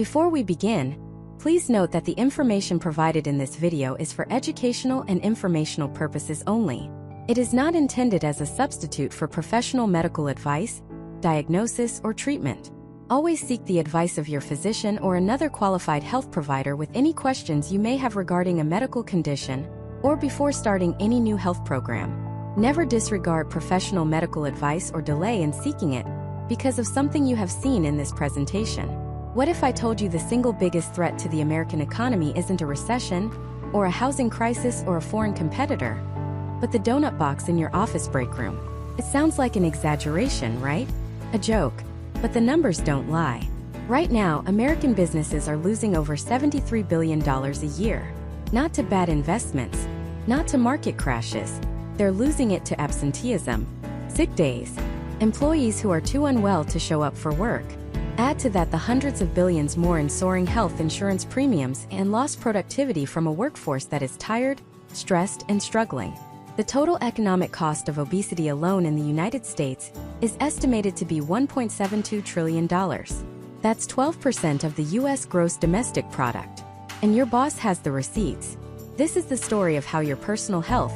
Before we begin, please note that the information provided in this video is for educational and informational purposes only. It is not intended as a substitute for professional medical advice, diagnosis, or treatment. Always seek the advice of your physician or another qualified health provider with any questions you may have regarding a medical condition or before starting any new health program. Never disregard professional medical advice or delay in seeking it because of something you have seen in this presentation. What if I told you the single biggest threat to the American economy isn't a recession, or a housing crisis, or a foreign competitor, but the donut box in your office break room? It sounds like an exaggeration, right? A joke. But the numbers don't lie. Right now, American businesses are losing over $73 billion a year. Not to bad investments, not to market crashes. They're losing it to absenteeism, sick days, employees who are too unwell to show up for work. Add to that the hundreds of billions more in soaring health insurance premiums and lost productivity from a workforce that is tired, stressed, and struggling. The total economic cost of obesity alone in the United States is estimated to be $1.72 trillion. That's 12% of the U.S. gross domestic product. And your boss has the receipts. This is the story of how your personal health,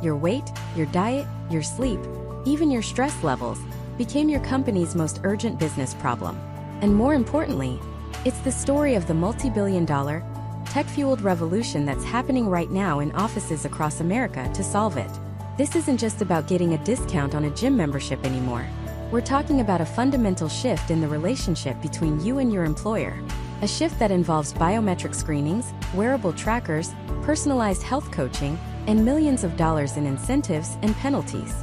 your weight, your diet, your sleep, even your stress levels, became your company's most urgent business problem. And more importantly, it's the story of the multi-billion-dollar, tech-fueled revolution that's happening right now in offices across America to solve it. This isn't just about getting a discount on a gym membership anymore. We're talking about a fundamental shift in the relationship between you and your employer. A shift that involves biometric screenings, wearable trackers, personalized health coaching, and millions of dollars in incentives and penalties.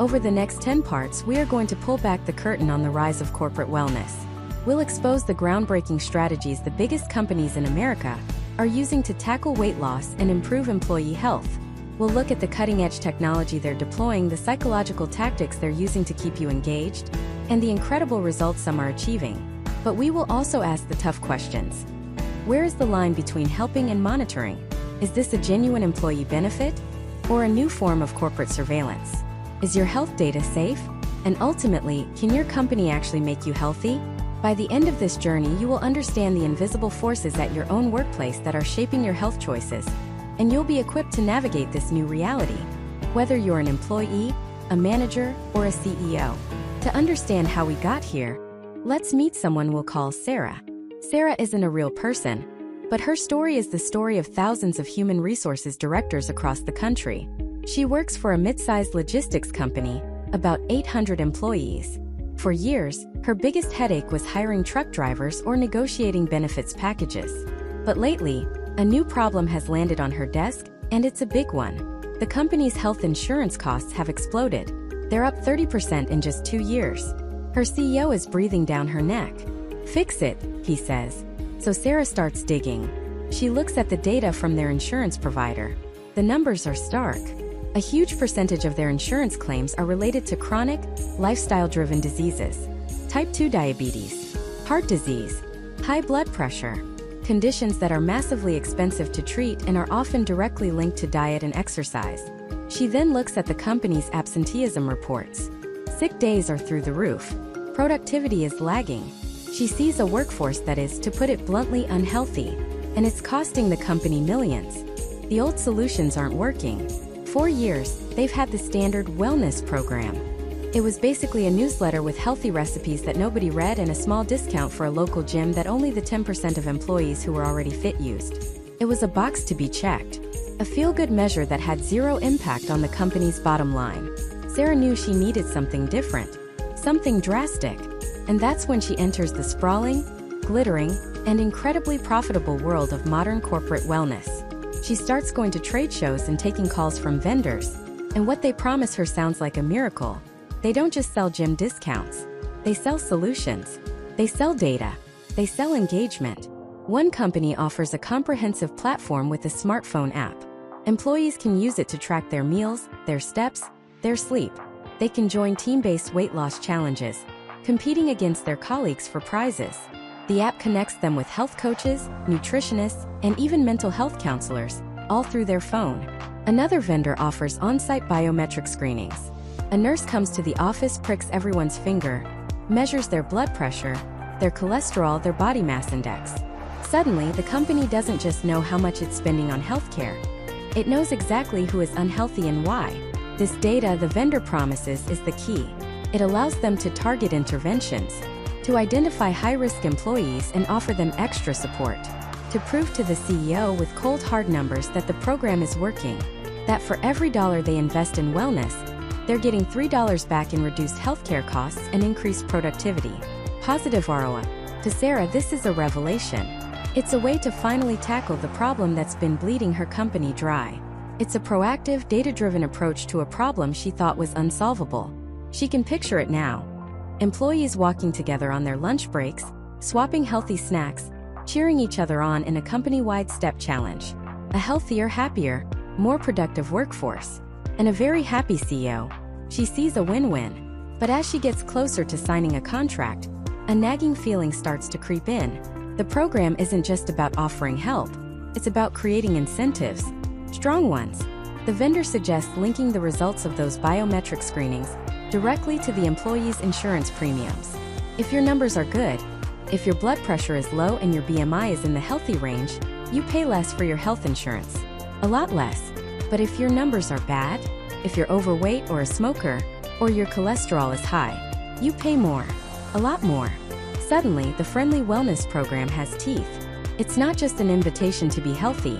Over the next 10 parts, we are going to pull back the curtain on the rise of corporate wellness. We'll expose the groundbreaking strategies the biggest companies in America are using to tackle weight loss and improve employee health. We'll look at the cutting-edge technology they're deploying, the psychological tactics they're using to keep you engaged, and the incredible results some are achieving. But we will also ask the tough questions. Where is the line between helping and monitoring? Is this a genuine employee benefit, or a new form of corporate surveillance? Is your health data safe? And ultimately, can your company actually make you healthy? By the end of this journey, you will understand the invisible forces at your own workplace that are shaping your health choices, and you'll be equipped to navigate this new reality, whether you're an employee, a manager, or a CEO. To understand how we got here, let's meet someone we'll call Sarah. Sarah isn't a real person, but her story is the story of thousands of human resources directors across the country. She works for a mid-sized logistics company, about 800 employees. For years, her biggest headache was hiring truck drivers or negotiating benefits packages. But lately, a new problem has landed on her desk, and it's a big one. The company's health insurance costs have exploded. They're up 30% in just 2 years. Her CEO is breathing down her neck. "Fix it," he says. So Sarah starts digging. She looks at the data from their insurance provider. The numbers are stark. A huge percentage of their insurance claims are related to chronic, lifestyle-driven diseases. Type 2 diabetes, heart disease, high blood pressure. Conditions that are massively expensive to treat and are often directly linked to diet and exercise. She then looks at the company's absenteeism reports. Sick days are through the roof. Productivity is lagging. She sees a workforce that is, to put it bluntly, unhealthy, and it's costing the company millions. The old solutions aren't working. For years, they've had the standard wellness program. It was basically a newsletter with healthy recipes that nobody read and a small discount for a local gym that only the 10% of employees who were already fit used. It was a box to be checked. A feel-good measure that had zero impact on the company's bottom line. Sarah knew she needed something different, something drastic. And that's when she enters the sprawling, glittering, and incredibly profitable world of modern corporate wellness. She starts going to trade shows and taking calls from vendors, and what they promise her sounds like a miracle. They don't just sell gym discounts. They sell solutions. They sell data. They sell engagement. One company offers a comprehensive platform with a smartphone app. Employees can use it to track their meals, their steps, their sleep. They can join team-based weight loss challenges, competing against their colleagues for prizes. The app connects them with health coaches, nutritionists, and even mental health counselors, all through their phone. Another vendor offers on-site biometric screenings. A nurse comes to the office, pricks everyone's finger, measures their blood pressure, their cholesterol, their body mass index. Suddenly, the company doesn't just know how much it's spending on healthcare. It knows exactly who is unhealthy and why. This data the vendor promises is the key. It allows them to target interventions, to identify high-risk employees and offer them extra support, to prove to the CEO with cold hard numbers that the program is working, that for every dollar they invest in wellness, they're getting $3 back in reduced healthcare costs and increased productivity. Positive ROI. To Sarah, this is a revelation. It's a way to finally tackle the problem that's been bleeding her company dry. It's a proactive, data-driven approach to a problem she thought was unsolvable. She can picture it now. Employees walking together on their lunch breaks, swapping healthy snacks, cheering each other on in a company-wide step challenge. A healthier, happier, more productive workforce. And a very happy CEO. She sees a win-win. But as she gets closer to signing a contract, a nagging feeling starts to creep in. The program isn't just about offering help. It's about creating incentives. Strong ones. The vendor suggests linking the results of those biometric screenings directly to the employee's insurance premiums. If your numbers are good, if your blood pressure is low and your BMI is in the healthy range, you pay less for your health insurance. A lot less. But if your numbers are bad, if you're overweight or a smoker, or your cholesterol is high, you pay more. A lot more. Suddenly, the friendly wellness program has teeth. It's not just an invitation to be healthy.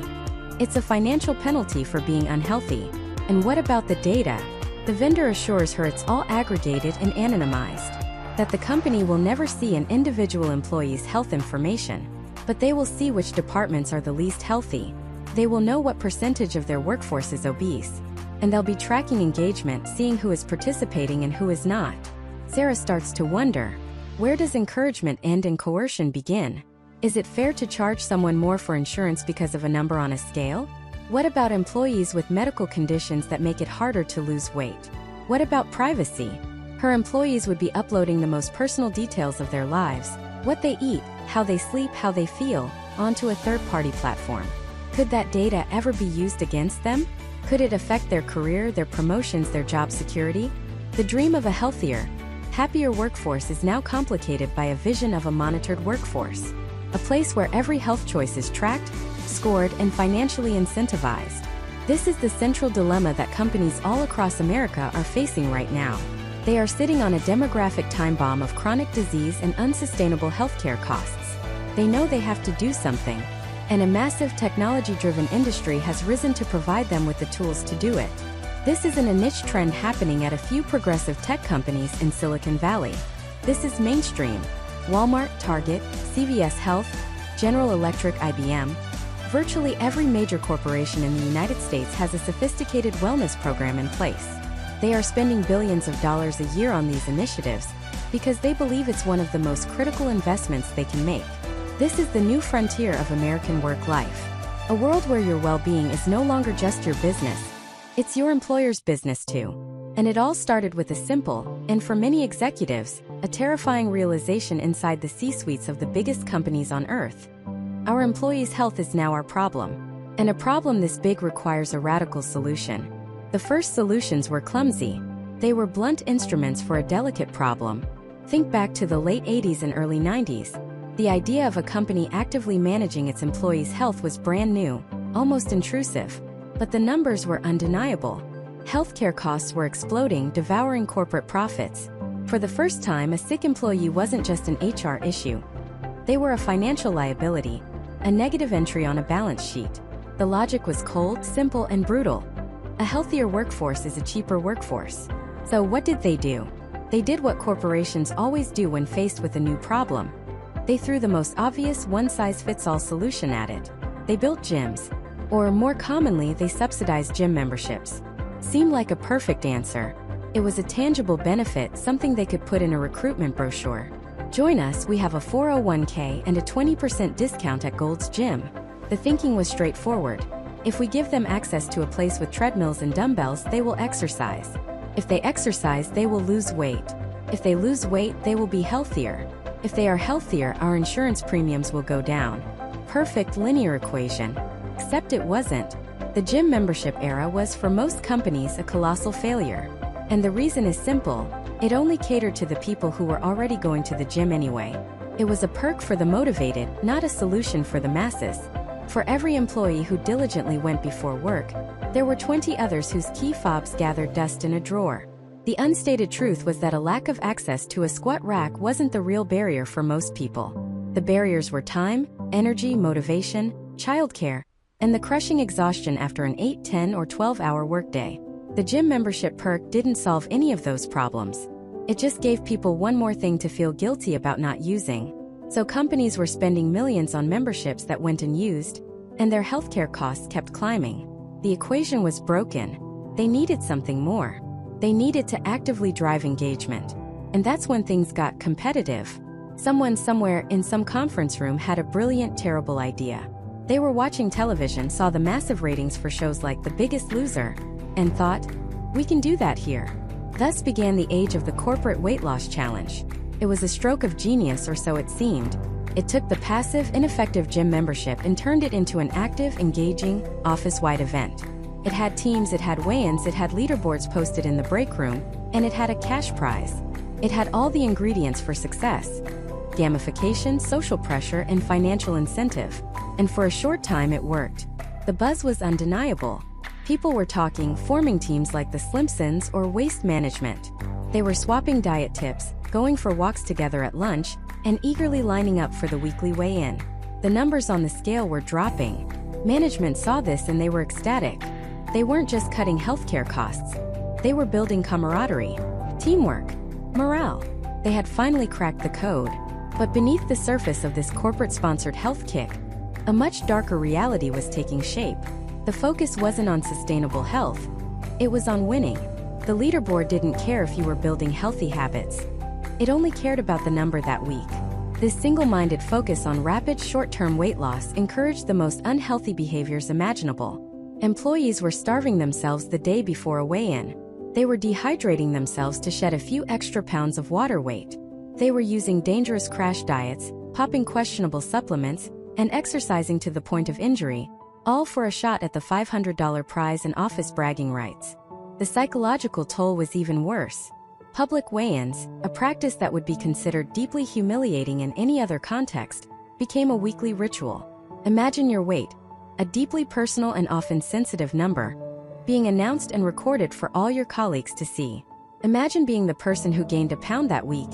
It's a financial penalty for being unhealthy. And what about the data? The vendor assures her it's all aggregated and anonymized, that the company will never see an individual employee's health information, but they will see which departments are the least healthy. They will know what percentage of their workforce is obese, and they'll be tracking engagement, seeing who is participating and who is not. Sarah starts to wonder, where does encouragement end and coercion begin? Is it fair to charge someone more for insurance because of a number on a scale? What about employees with medical conditions that make it harder to lose weight? What about privacy? Her employees would be uploading the most personal details of their lives, what they eat, how they sleep, how they feel, onto a third-party platform. Could that data ever be used against them? Could it affect their career, their promotions, their job security? The dream of a healthier, happier workforce is now complicated by a vision of a monitored workforce. A place where every health choice is tracked, scored, and financially incentivized. This is the central dilemma that companies all across America are facing right now. They are sitting on a demographic time bomb of chronic disease and unsustainable healthcare costs. They know they have to do something, and a massive technology-driven industry has risen to provide them with the tools to do it. This isn't a niche trend happening at a few progressive tech companies in Silicon Valley. This is mainstream. Walmart, Target, CVS Health, General Electric, IBM. Virtually every major corporation in the United States has a sophisticated wellness program in place. They are spending billions of dollars a year on these initiatives because they believe it's one of the most critical investments they can make. This is the new frontier of American work life. A world where your well-being is no longer just your business. It's your employer's business too. And it all started with a simple, and for many executives, a terrifying realization inside the C-suites of the biggest companies on Earth. Our employees' health is now our problem. And a problem this big requires a radical solution. The first solutions were clumsy. They were blunt instruments for a delicate problem. Think back to the late 80s and early 90s. The idea of a company actively managing its employees' health was brand new, almost intrusive. But the numbers were undeniable. Healthcare costs were exploding, devouring corporate profits. For the first time, a sick employee wasn't just an HR issue. They were a financial liability, a negative entry on a balance sheet. The logic was cold, simple, and brutal. A healthier workforce is a cheaper workforce. So what did they do? They did what corporations always do when faced with a new problem. They threw the most obvious one-size-fits-all solution at it. They built gyms. Or more commonly, they subsidized gym memberships. Seemed like a perfect answer. It was a tangible benefit, something they could put in a recruitment brochure. Join us, we have a 401k and a 20% discount at Gold's Gym. The thinking was straightforward. If we give them access to a place with treadmills and dumbbells, they will exercise. If they exercise, they will lose weight. If they lose weight, they will be healthier. If they are healthier, our insurance premiums will go down. Perfect linear equation. Except it wasn't. The gym membership era was for most companies a colossal failure. And the reason is simple. It only catered to the people who were already going to the gym anyway. It was a perk for the motivated, not a solution for the masses. For every employee who diligently went before work, there were 20 others whose key fobs gathered dust in a drawer. The unstated truth was that a lack of access to a squat rack wasn't the real barrier for most people. The barriers were time, energy, motivation, childcare, and the crushing exhaustion after an 8, 10, or 12-hour workday. The gym membership perk didn't solve any of those problems. It just gave people one more thing to feel guilty about not using. So companies were spending millions on memberships that went unused, and their healthcare costs kept climbing. The equation was broken. They needed something more. They needed to actively drive engagement. And that's when things got competitive. Someone somewhere in some conference room had a brilliant, terrible idea. They were watching television, saw the massive ratings for shows like The Biggest Loser, and thought, we can do that here. Thus began the age of the corporate weight loss challenge. It was a stroke of genius, or so it seemed. It took the passive, ineffective gym membership and turned it into an active, engaging, office-wide event. It had teams, it had weigh-ins, it had leaderboards posted in the break room, and it had a cash prize. It had all the ingredients for success: gamification, social pressure, and financial incentive. And for a short time it worked. The buzz was undeniable. People were talking, forming teams like the Slimpsons or Waste Management. They were swapping diet tips, going for walks together at lunch, and eagerly lining up for the weekly weigh-in. The numbers on the scale were dropping. Management saw this and they were ecstatic. They weren't just cutting healthcare costs. They were building camaraderie, teamwork, morale. They had finally cracked the code. But beneath the surface of this corporate-sponsored health kick, a much darker reality was taking shape. The focus wasn't on sustainable health. It was on winning. The leaderboard didn't care if you were building healthy habits. It only cared about the number that week. This single-minded focus on rapid short-term weight loss encouraged the most unhealthy behaviors imaginable. Employees were starving themselves the day before a weigh-in. They were dehydrating themselves to shed a few extra pounds of water weight. They were using dangerous crash diets, popping questionable supplements, and exercising to the point of injury, all for a shot at the $500 prize and office bragging rights. The psychological toll was even worse. Public weigh-ins, a practice that would be considered deeply humiliating in any other context, became a weekly ritual. Imagine your weight, a deeply personal and often sensitive number, being announced and recorded for all your colleagues to see. Imagine being the person who gained a pound that week,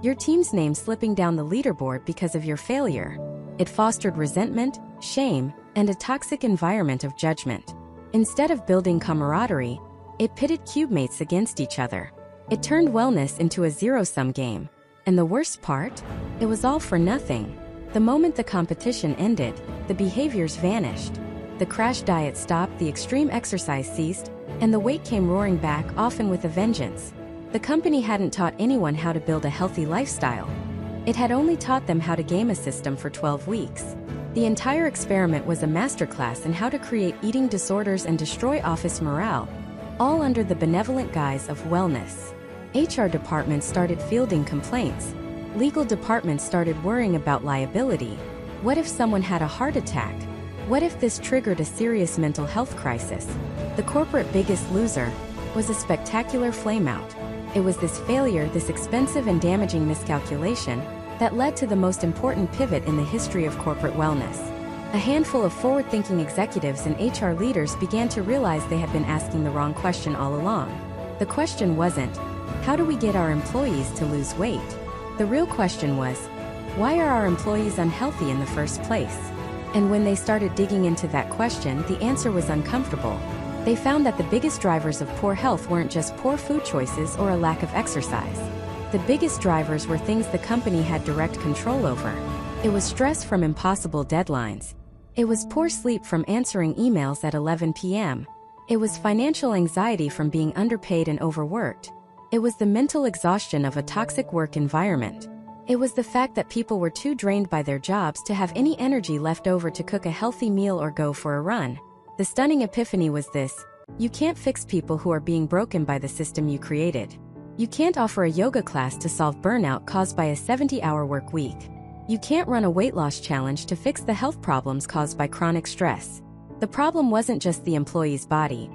your team's name slipping down the leaderboard because of your failure. It fostered resentment, shame, and a toxic environment of judgment. Instead of building camaraderie, it pitted cubemates against each other. It turned wellness into a zero-sum game. And the worst part? It was all for nothing. The moment the competition ended, the behaviors vanished. The crash diet stopped, the extreme exercise ceased, and the weight came roaring back, often with a vengeance. The company hadn't taught anyone how to build a healthy lifestyle. It had only taught them how to game a system for 12 weeks. The entire experiment was a masterclass in how to create eating disorders and destroy office morale, all under the benevolent guise of wellness. HR departments started fielding complaints. Legal departments started worrying about liability. What if someone had a heart attack? What if this triggered a serious mental health crisis? The corporate biggest loser was a spectacular flameout. It was this failure, this expensive and damaging miscalculation, that led to the most important pivot in the history of corporate wellness. A handful of forward-thinking executives and HR leaders began to realize they had been asking the wrong question all along. The question wasn't, how do we get our employees to lose weight? The real question was, why are our employees unhealthy in the first place? And when they started digging into that question, the answer was uncomfortable. They found that the biggest drivers of poor health weren't just poor food choices or a lack of exercise. The biggest drivers were things the company had direct control over. It was stress from impossible deadlines. It was poor sleep from answering emails at 11 p.m. It was financial anxiety from being underpaid and overworked. It was the mental exhaustion of a toxic work environment. It was the fact that people were too drained by their jobs to have any energy left over to cook a healthy meal or go for a run. The stunning epiphany was this: you can't fix people who are being broken by the system you created. You can't offer a yoga class to solve burnout caused by a 70-hour work week. You can't run a weight loss challenge to fix the health problems caused by chronic stress. The problem wasn't just the employee's body.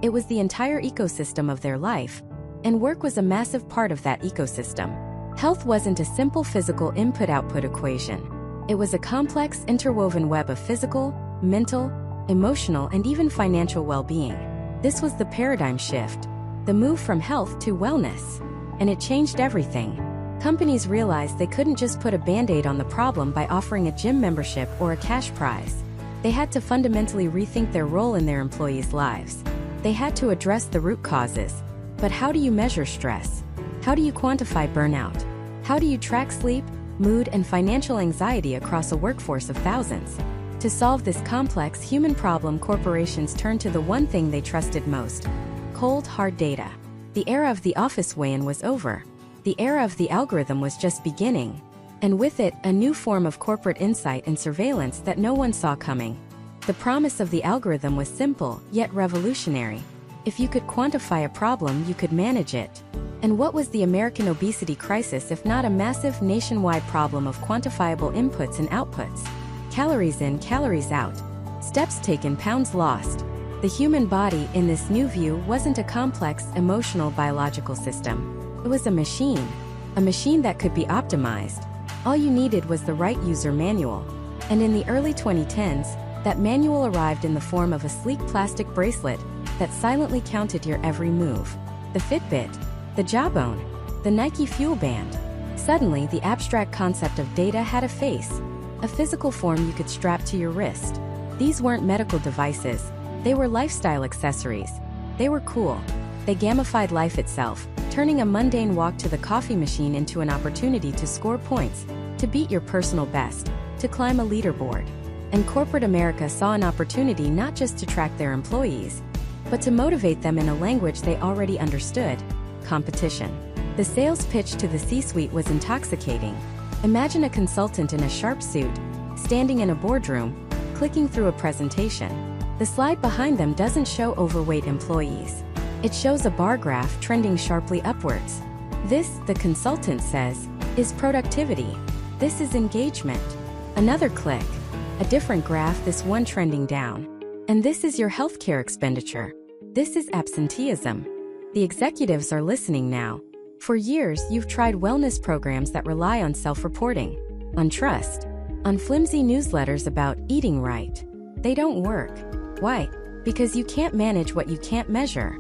It was the entire ecosystem of their life, and work was a massive part of that ecosystem. Health wasn't a simple physical input-output equation. It was a complex, interwoven web of physical, mental, emotional, and even financial well-being. This was the paradigm shift, the move from health to wellness. And it changed everything. Companies realized they couldn't just put a band-aid on the problem by offering a gym membership or a cash prize. They had to fundamentally rethink their role in their employees' lives. They had to address the root causes. But how do you measure stress? How do you quantify burnout? How do you track sleep, mood, and financial anxiety across a workforce of thousands? To solve this complex human problem, corporations turned to the one thing they trusted most: cold, hard data. The era of the office weigh-in was over. The era of the algorithm was just beginning. And with it, a new form of corporate insight and surveillance that no one saw coming. The promise of the algorithm was simple, yet revolutionary. If you could quantify a problem, you could manage it. And what was the American obesity crisis if not a massive nationwide problem of quantifiable inputs and outputs? Calories in, calories out. Steps taken, pounds lost. The human body, in this new view, wasn't a complex, emotional, biological system. It was a machine that could be optimized. All you needed was the right user manual. And in the early 2010s, that manual arrived in the form of a sleek plastic bracelet that silently counted your every move. The Fitbit, the Jawbone, the Nike Fuel Band. Suddenly, the abstract concept of data had a face, a physical form you could strap to your wrist. These weren't medical devices. They were lifestyle accessories. They were cool. They gamified life itself, turning a mundane walk to the coffee machine into an opportunity to score points, to beat your personal best, to climb a leaderboard. And corporate America saw an opportunity not just to track their employees, but to motivate them in a language they already understood: competition. The sales pitch to the C-suite was intoxicating. Imagine a consultant in a sharp suit, standing in a boardroom, clicking through a presentation. The slide behind them doesn't show overweight employees. It shows a bar graph trending sharply upwards. This, the consultant says, is productivity. This is engagement. Another click. A different graph, this one trending down. And this is your healthcare expenditure. This is absenteeism. The executives are listening now. For years, you've tried wellness programs that rely on self-reporting, on trust, on flimsy newsletters about eating right. They don't work. Why? Because you can't manage what you can't measure.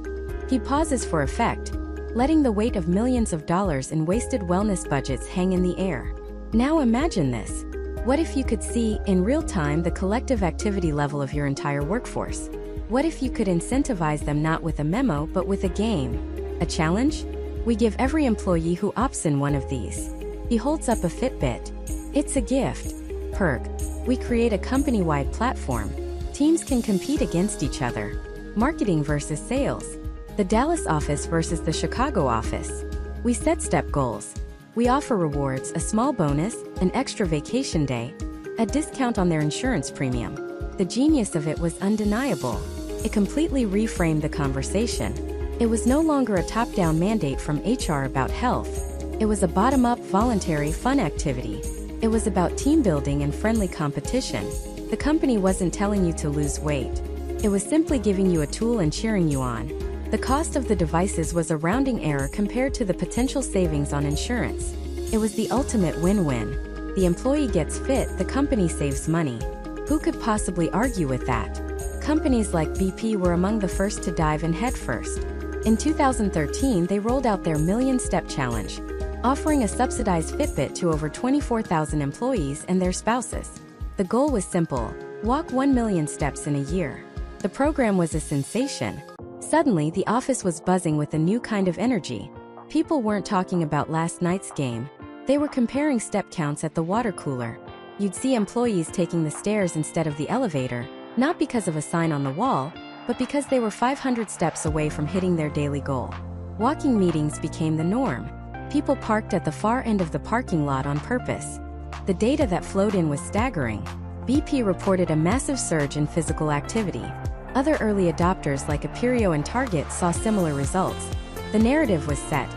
He pauses for effect, letting the weight of millions of dollars in wasted wellness budgets hang in the air. Now imagine this. What if you could see, in real time, the collective activity level of your entire workforce? What if you could incentivize them not with a memo but with a game? A challenge? We give every employee who opts in one of these. He holds up a Fitbit. It's a gift. Perk. We create a company-wide platform. Teams can compete against each other. Marketing versus sales. The Dallas office versus the Chicago office. We set step goals. We offer rewards, a small bonus, an extra vacation day, a discount on their insurance premium. The genius of it was undeniable. It completely reframed the conversation. It was no longer a top-down mandate from HR about health. It was a bottom-up, voluntary, fun activity. It was about team building and friendly competition. The company wasn't telling you to lose weight. It was simply giving you a tool and cheering you on. The cost of the devices was a rounding error compared to the potential savings on insurance. It was the ultimate win-win. The employee gets fit, the company saves money. Who could possibly argue with that? Companies like BP were among the first to dive in headfirst. In 2013, they rolled out their Million Step Challenge, offering a subsidized Fitbit to over 24,000 employees and their spouses. The goal was simple: walk 1 million steps in a year. The program was a sensation. Suddenly, the office was buzzing with a new kind of energy. People weren't talking about last night's game. They were comparing step counts at the water cooler. You'd see employees taking the stairs instead of the elevator, not because of a sign on the wall, but because they were 500 steps away from hitting their daily goal. Walking meetings became the norm. People parked at the far end of the parking lot on purpose. The data that flowed in was staggering. BP reported a massive surge in physical activity. Other early adopters like Aperio and Target saw similar results. The narrative was set.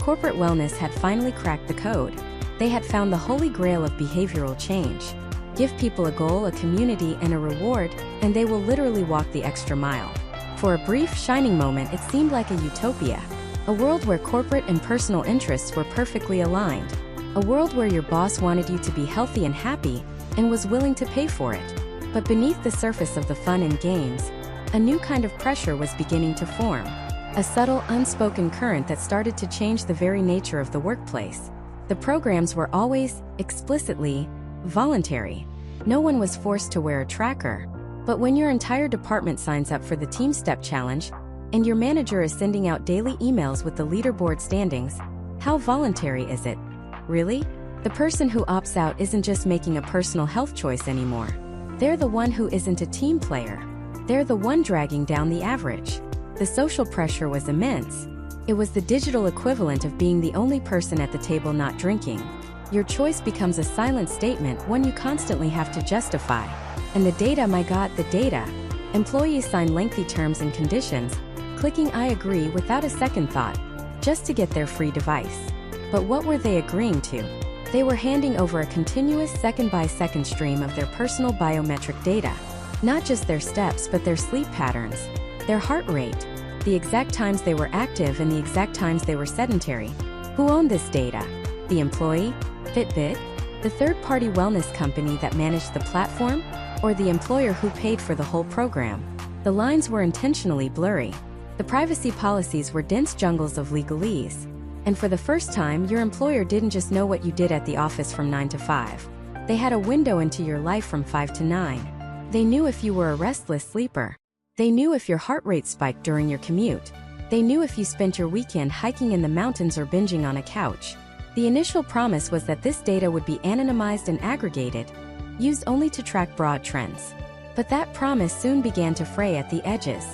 Corporate wellness had finally cracked the code. They had found the holy grail of behavioral change. Give people a goal, a community, and a reward, and they will literally walk the extra mile. For a brief, shining moment, it seemed like a utopia. A world where corporate and personal interests were perfectly aligned. A world where your boss wanted you to be healthy and happy, and was willing to pay for it. But beneath the surface of the fun and games, a new kind of pressure was beginning to form. A subtle, unspoken current that started to change the very nature of the workplace. The programs were always, explicitly, voluntary. No one was forced to wear a tracker. But when your entire department signs up for the Team Step Challenge, and your manager is sending out daily emails with the leaderboard standings, how voluntary is it? Really? The person who opts out isn't just making a personal health choice anymore. They're the one who isn't a team player. They're the one dragging down the average. The social pressure was immense. It was the digital equivalent of being the only person at the table not drinking. Your choice becomes a silent statement, one you constantly have to justify. And the data, my God, the data. Employees sign lengthy terms and conditions, clicking I agree without a second thought, just to get their free device. But what were they agreeing to? They were handing over a continuous second-by-second stream of their personal biometric data. Not just their steps, but their sleep patterns, their heart rate, the exact times they were active and the exact times they were sedentary. Who owned this data? The employee? Fitbit? The third-party wellness company that managed the platform? Or the employer who paid for the whole program? The lines were intentionally blurry. The privacy policies were dense jungles of legalese. And for the first time, your employer didn't just know what you did at the office from 9 to 5. They had a window into your life from 5 to 9. They knew if you were a restless sleeper. They knew if your heart rate spiked during your commute. They knew if you spent your weekend hiking in the mountains or binging on a couch. The initial promise was that this data would be anonymized and aggregated, used only to track broad trends. But that promise soon began to fray at the edges.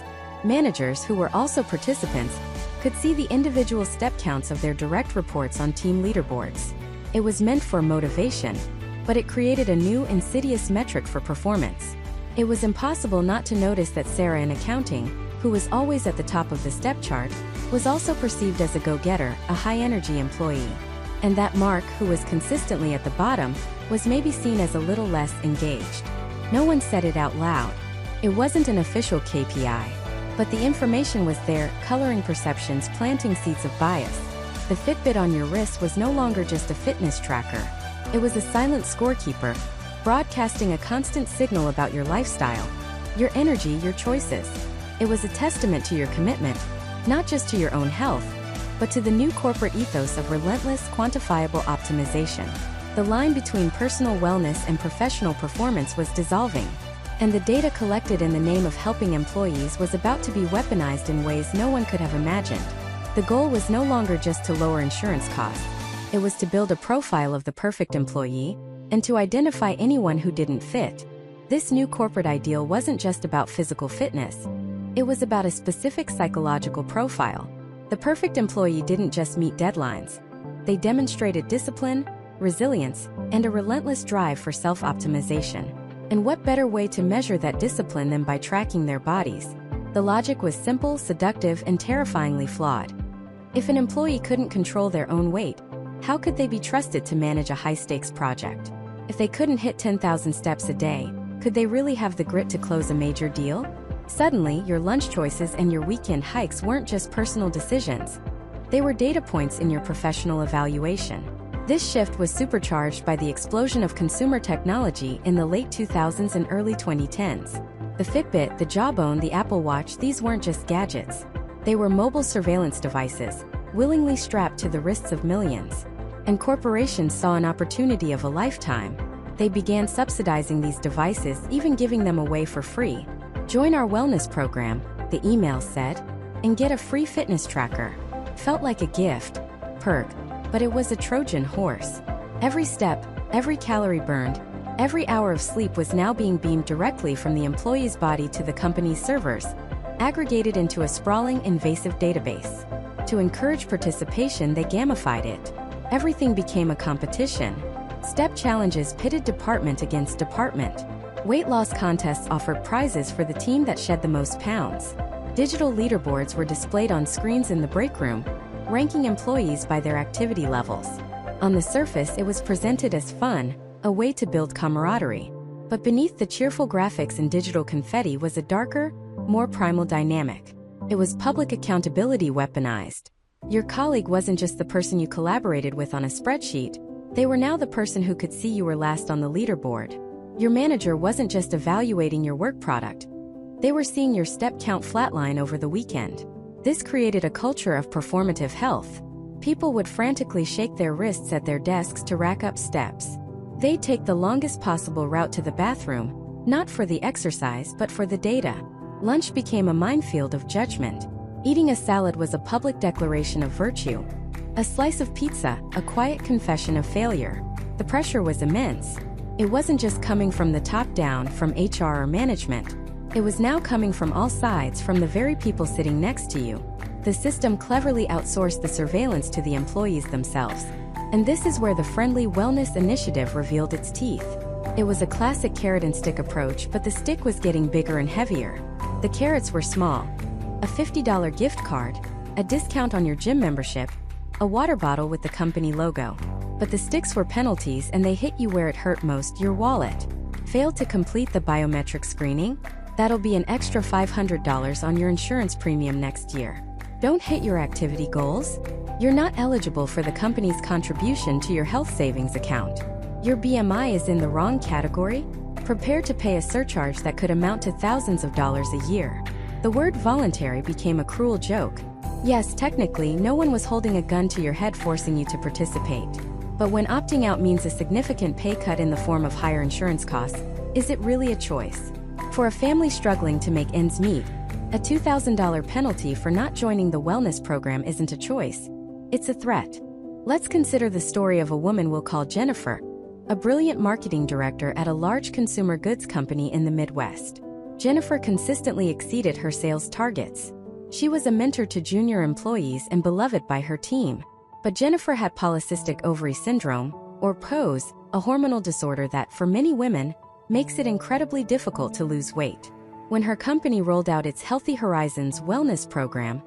Managers, who were also participants, could see the individual step counts of their direct reports on team leaderboards. It was meant for motivation, but it created a new, insidious metric for performance. It was impossible not to notice that Sarah in accounting, who was always at the top of the step chart, was also perceived as a go-getter, a high-energy employee. And that Mark, who was consistently at the bottom, was maybe seen as a little less engaged. No one said it out loud. It wasn't an official KPI. But the information was there, coloring perceptions, planting seeds of bias. The Fitbit on your wrist was no longer just a fitness tracker. It was a silent scorekeeper, broadcasting a constant signal about your lifestyle, your energy, your choices. It was a testament to your commitment, not just to your own health, but to the new corporate ethos of relentless, quantifiable optimization. The line between personal wellness and professional performance was dissolving. And the data collected in the name of helping employees was about to be weaponized in ways no one could have imagined. The goal was no longer just to lower insurance costs. It was to build a profile of the perfect employee, and to identify anyone who didn't fit. This new corporate ideal wasn't just about physical fitness. It was about a specific psychological profile. The perfect employee didn't just meet deadlines. They demonstrated discipline, resilience, and a relentless drive for self-optimization. And what better way to measure that discipline than by tracking their bodies? The logic was simple, seductive, and terrifyingly flawed. If an employee couldn't control their own weight, how could they be trusted to manage a high-stakes project? If they couldn't hit 10,000 steps a day, could they really have the grit to close a major deal? Suddenly, your lunch choices and your weekend hikes weren't just personal decisions. They were data points in your professional evaluation. This shift was supercharged by the explosion of consumer technology in the late 2000s and early 2010s. The Fitbit, the Jawbone, the Apple Watch, these weren't just gadgets. They were mobile surveillance devices, willingly strapped to the wrists of millions. And corporations saw an opportunity of a lifetime. They began subsidizing these devices, even giving them away for free. Join our wellness program, the email said, and get a free fitness tracker. Felt like a gift, perk. But it was a Trojan horse. Every step, every calorie burned, every hour of sleep was now being beamed directly from the employee's body to the company's servers, aggregated into a sprawling, invasive database. To encourage participation, they gamified it. Everything became a competition. Step challenges pitted department against department. Weight loss contests offered prizes for the team that shed the most pounds. Digital leaderboards were displayed on screens in the break room, ranking employees by their activity levels. On the surface, it was presented as fun, a way to build camaraderie. But beneath the cheerful graphics and digital confetti was a darker, more primal dynamic. It was public accountability weaponized. Your colleague wasn't just the person you collaborated with on a spreadsheet, they were now the person who could see you were last on the leaderboard. Your manager wasn't just evaluating your work product, they were seeing your step count flatline over the weekend. This created a culture of performative health. People would frantically shake their wrists at their desks to rack up steps. They'd take the longest possible route to the bathroom, not for the exercise but for the data. Lunch became a minefield of judgment. Eating a salad was a public declaration of virtue. A slice of pizza, a quiet confession of failure. The pressure was immense. It wasn't just coming from the top down, from HR or management. It was now coming from all sides, from the very people sitting next to you. The system cleverly outsourced the surveillance to the employees themselves. And this is where the Friendly Wellness Initiative revealed its teeth. It was a classic carrot and stick approach, but the stick was getting bigger and heavier. The carrots were small. A $50 gift card, a discount on your gym membership, a water bottle with the company logo. But the sticks were penalties, and they hit you where it hurt most, your wallet. Failed to complete the biometric screening? That'll be an extra $500 on your insurance premium next year. Don't hit your activity goals? You're not eligible for the company's contribution to your health savings account. Your BMI is in the wrong category? Prepare to pay a surcharge that could amount to thousands of dollars a year. The word voluntary became a cruel joke. Yes, technically, no one was holding a gun to your head forcing you to participate. But when opting out means a significant pay cut in the form of higher insurance costs, is it really a choice? For a family struggling to make ends meet, a $2,000 penalty for not joining the wellness program isn't a choice. It's a threat. Let's consider the story of a woman we'll call Jennifer, a brilliant marketing director at a large consumer goods company in the Midwest. Jennifer consistently exceeded her sales targets. She was a mentor to junior employees and beloved by her team. But Jennifer had polycystic ovary syndrome, or POSE, a hormonal disorder that, for many women, makes it incredibly difficult to lose weight. When her company rolled out its Healthy Horizons wellness program,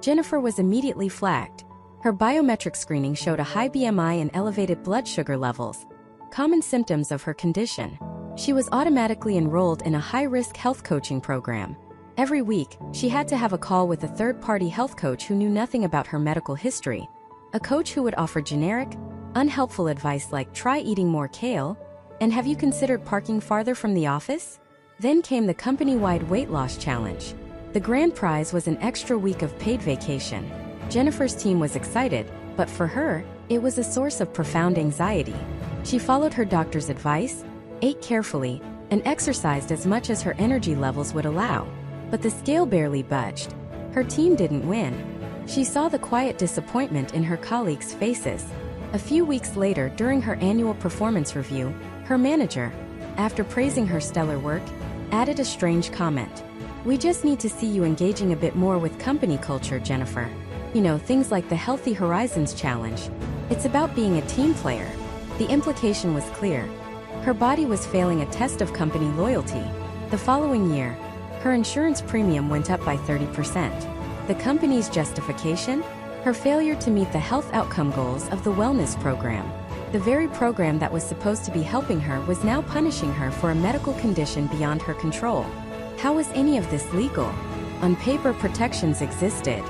Jennifer was immediately flagged. Her biometric screening showed a high BMI and elevated blood sugar levels, common symptoms of her condition. She was automatically enrolled in a high-risk health coaching program. Every week, she had to have a call with a third-party health coach who knew nothing about her medical history. A coach who would offer generic, unhelpful advice like try eating more kale, and have you considered parking farther from the office? Then came the company-wide weight loss challenge. The grand prize was an extra week of paid vacation. Jennifer's team was excited, but for her, it was a source of profound anxiety. She followed her doctor's advice, ate carefully, and exercised as much as her energy levels would allow. But the scale barely budged. Her team didn't win. She saw the quiet disappointment in her colleagues' faces. A few weeks later, during her annual performance review, her manager, after praising her stellar work, added a strange comment. "We just need to see you engaging a bit more with company culture, Jennifer. You know, things like the Healthy Horizons Challenge. It's about being a team player." The implication was clear. Her body was failing a test of company loyalty. The following year, her insurance premium went up by 30%. The company's justification? Her failure to meet the health outcome goals of the wellness program. The very program that was supposed to be helping her was now punishing her for a medical condition beyond her control. How was any of this legal? On paper, protections existed.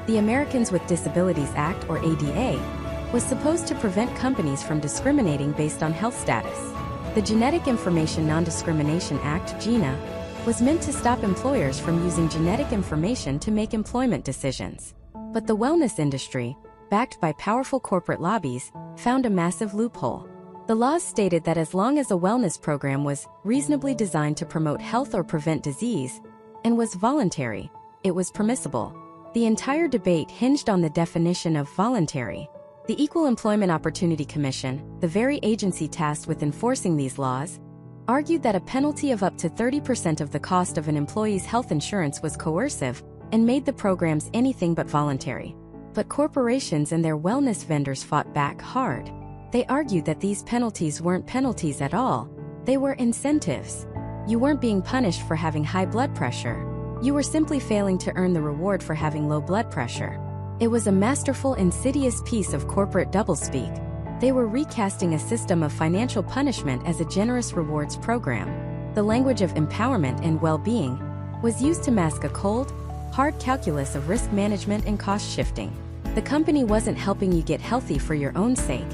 The Americans with Disabilities Act, or ADA, was supposed to prevent companies from discriminating based on health status. The Genetic Information Non-Discrimination Act, GINA, was meant to stop employers from using genetic information to make employment decisions. But the wellness industry, backed by powerful corporate lobbies, found a massive loophole. The laws stated that as long as a wellness program was reasonably designed to promote health or prevent disease, and was voluntary, it was permissible. The entire debate hinged on the definition of voluntary. The Equal Employment Opportunity Commission, the very agency tasked with enforcing these laws, argued that a penalty of up to 30% of the cost of an employee's health insurance was coercive and made the programs anything but voluntary. But corporations and their wellness vendors fought back hard. They argued that these penalties weren't penalties at all. They were incentives. You weren't being punished for having high blood pressure. You were simply failing to earn the reward for having low blood pressure. It was a masterful, insidious piece of corporate doublespeak. They were recasting a system of financial punishment as a generous rewards program. The language of empowerment and well-being was used to mask a cold, hard calculus of risk management and cost shifting. The company wasn't helping you get healthy for your own sake.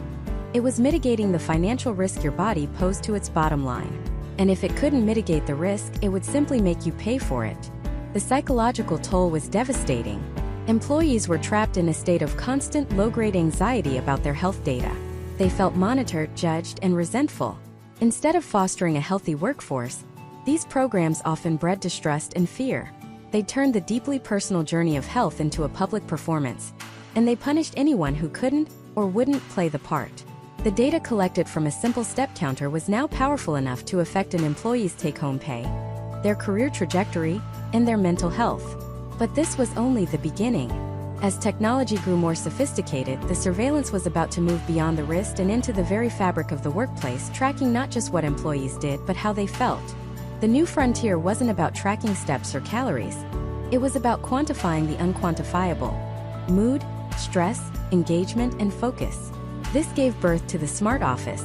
It was mitigating the financial risk your body posed to its bottom line. And if it couldn't mitigate the risk, it would simply make you pay for it. The psychological toll was devastating. Employees were trapped in a state of constant low-grade anxiety about their health data. They felt monitored, judged, and resentful. Instead of fostering a healthy workforce, these programs often bred distrust and fear. They turned the deeply personal journey of health into a public performance, and they punished anyone who couldn't or wouldn't play the part. The data collected from a simple step counter was now powerful enough to affect an employee's take-home pay, their career trajectory, and their mental health. But this was only the beginning. As technology grew more sophisticated, the surveillance was about to move beyond the wrist and into the very fabric of the workplace, tracking not just what employees did, but how they felt. The new frontier wasn't about tracking steps or calories. It was about quantifying the unquantifiable: mood, stress, engagement, and focus. This gave birth to the smart office,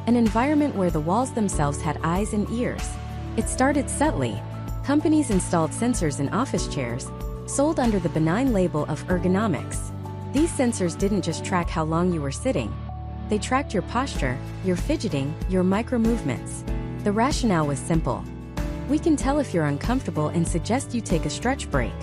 an environment where the walls themselves had eyes and ears. It started subtly. Companies installed sensors in office chairs, sold under the benign label of ergonomics. These sensors didn't just track how long you were sitting. They tracked your posture, your fidgeting, your micro-movements. The rationale was simple. We can tell if you're uncomfortable and suggest you take a stretch break.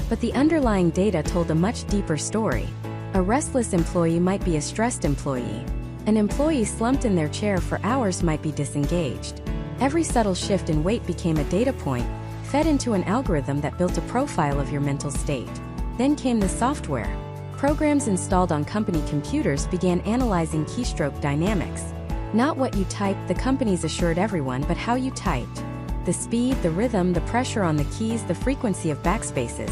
But the underlying data told a much deeper story. A restless employee might be a stressed employee. An employee slumped in their chair for hours might be disengaged. Every subtle shift in weight became a data point, fed into an algorithm that built a profile of your mental state. Then came the software. Programs installed on company computers began analyzing keystroke dynamics. Not what you typed, the companies assured everyone, but how you typed. The speed, the rhythm, the pressure on the keys, the frequency of backspaces.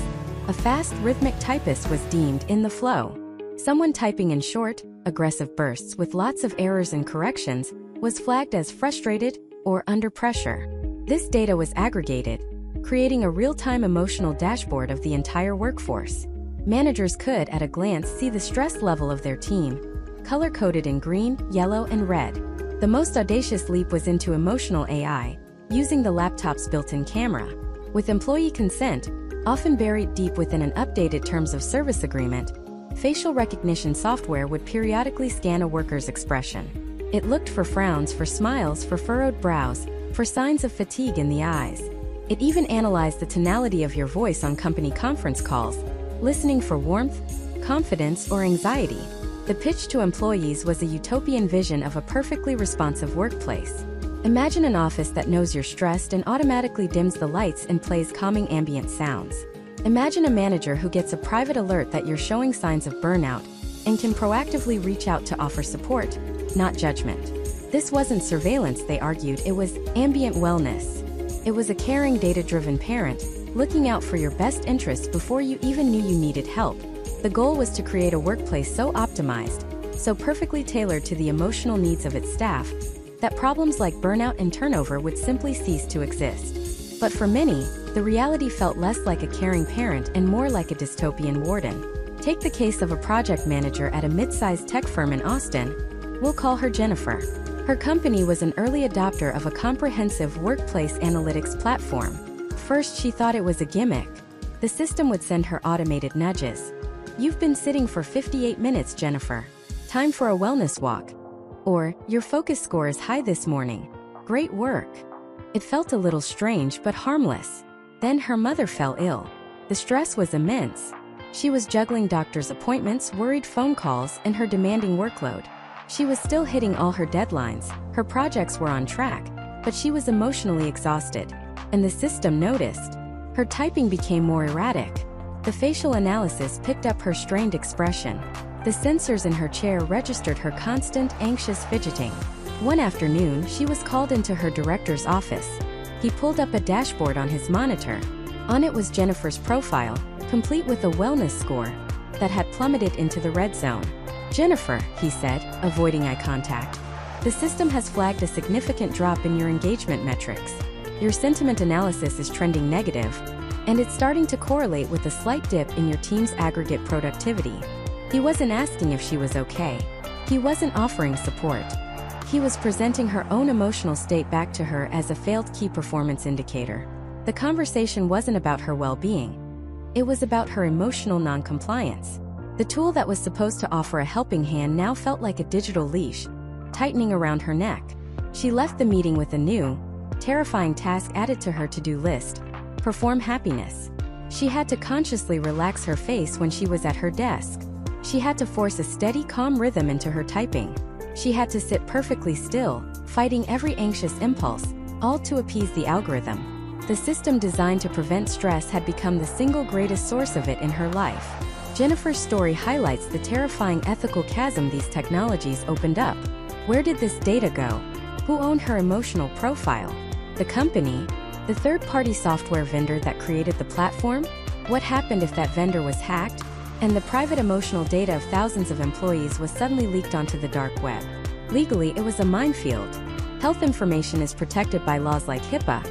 A fast, rhythmic typist was deemed in the flow. Someone typing in short, aggressive bursts with lots of errors and corrections was flagged as frustrated or under pressure. This data was aggregated, creating a real-time emotional dashboard of the entire workforce. Managers could, at a glance, see the stress level of their team, color-coded in green, yellow, and red. The most audacious leap was into emotional AI, using the laptop's built-in camera. With employee consent, often buried deep within an updated terms of service agreement, facial recognition software would periodically scan a worker's expression. It looked for frowns, for smiles, for furrowed brows, for signs of fatigue in the eyes. It even analyzed the tonality of your voice on company conference calls, listening for warmth, confidence, or anxiety. The pitch to employees was a utopian vision of a perfectly responsive workplace. Imagine an office that knows you're stressed and automatically dims the lights and plays calming ambient sounds. Imagine a manager who gets a private alert that you're showing signs of burnout and can proactively reach out to offer support, not judgment. This wasn't surveillance, they argued, it was ambient wellness. It was a caring, data-driven parent, looking out for your best interests before you even knew you needed help. The goal was to create a workplace so optimized, so perfectly tailored to the emotional needs of its staff, that problems like burnout and turnover would simply cease to exist. But for many, the reality felt less like a caring parent and more like a dystopian warden. Take the case of a project manager at a mid-sized tech firm in Austin. We'll call her Jennifer. Her company was an early adopter of a comprehensive workplace analytics platform. First, she thought it was a gimmick. The system would send her automated nudges. "You've been sitting for 58 minutes, Jennifer. Time for a wellness walk." Or, "Your focus score is high this morning. Great work." It felt a little strange but harmless. Then her mother fell ill. The stress was immense. She was juggling doctor's appointments, worried phone calls, and her demanding workload. She was still hitting all her deadlines, her projects were on track, but she was emotionally exhausted. And the system noticed. Her typing became more erratic. The facial analysis picked up her strained expression. The sensors in her chair registered her constant, anxious fidgeting. One afternoon, she was called into her director's office. He pulled up a dashboard on his monitor. On it was Jennifer's profile, complete with a wellness score that had plummeted into the red zone. "Jennifer," he said, avoiding eye contact, "the system has flagged a significant drop in your engagement metrics. Your sentiment analysis is trending negative, and it's starting to correlate with a slight dip in your team's aggregate productivity." He wasn't asking if she was okay. He wasn't offering support. He was presenting her own emotional state back to her as a failed key performance indicator. The conversation wasn't about her well-being. It was about her emotional non-compliance. The tool that was supposed to offer a helping hand now felt like a digital leash, tightening around her neck. She left the meeting with a new, terrifying task added to her to-do list: perform happiness. She had to consciously relax her face when she was at her desk. She had to force a steady, calm rhythm into her typing. She had to sit perfectly still, fighting every anxious impulse, all to appease the algorithm. The system designed to prevent stress had become the single greatest source of it in her life. Jennifer's story highlights the terrifying ethical chasm these technologies opened up. Where did this data go? Who owned her emotional profile? The company? The third-party software vendor that created the platform? What happened if that vendor was hacked, and the private emotional data of thousands of employees was suddenly leaked onto the dark web? Legally, it was a minefield. Health information is protected by laws like HIPAA,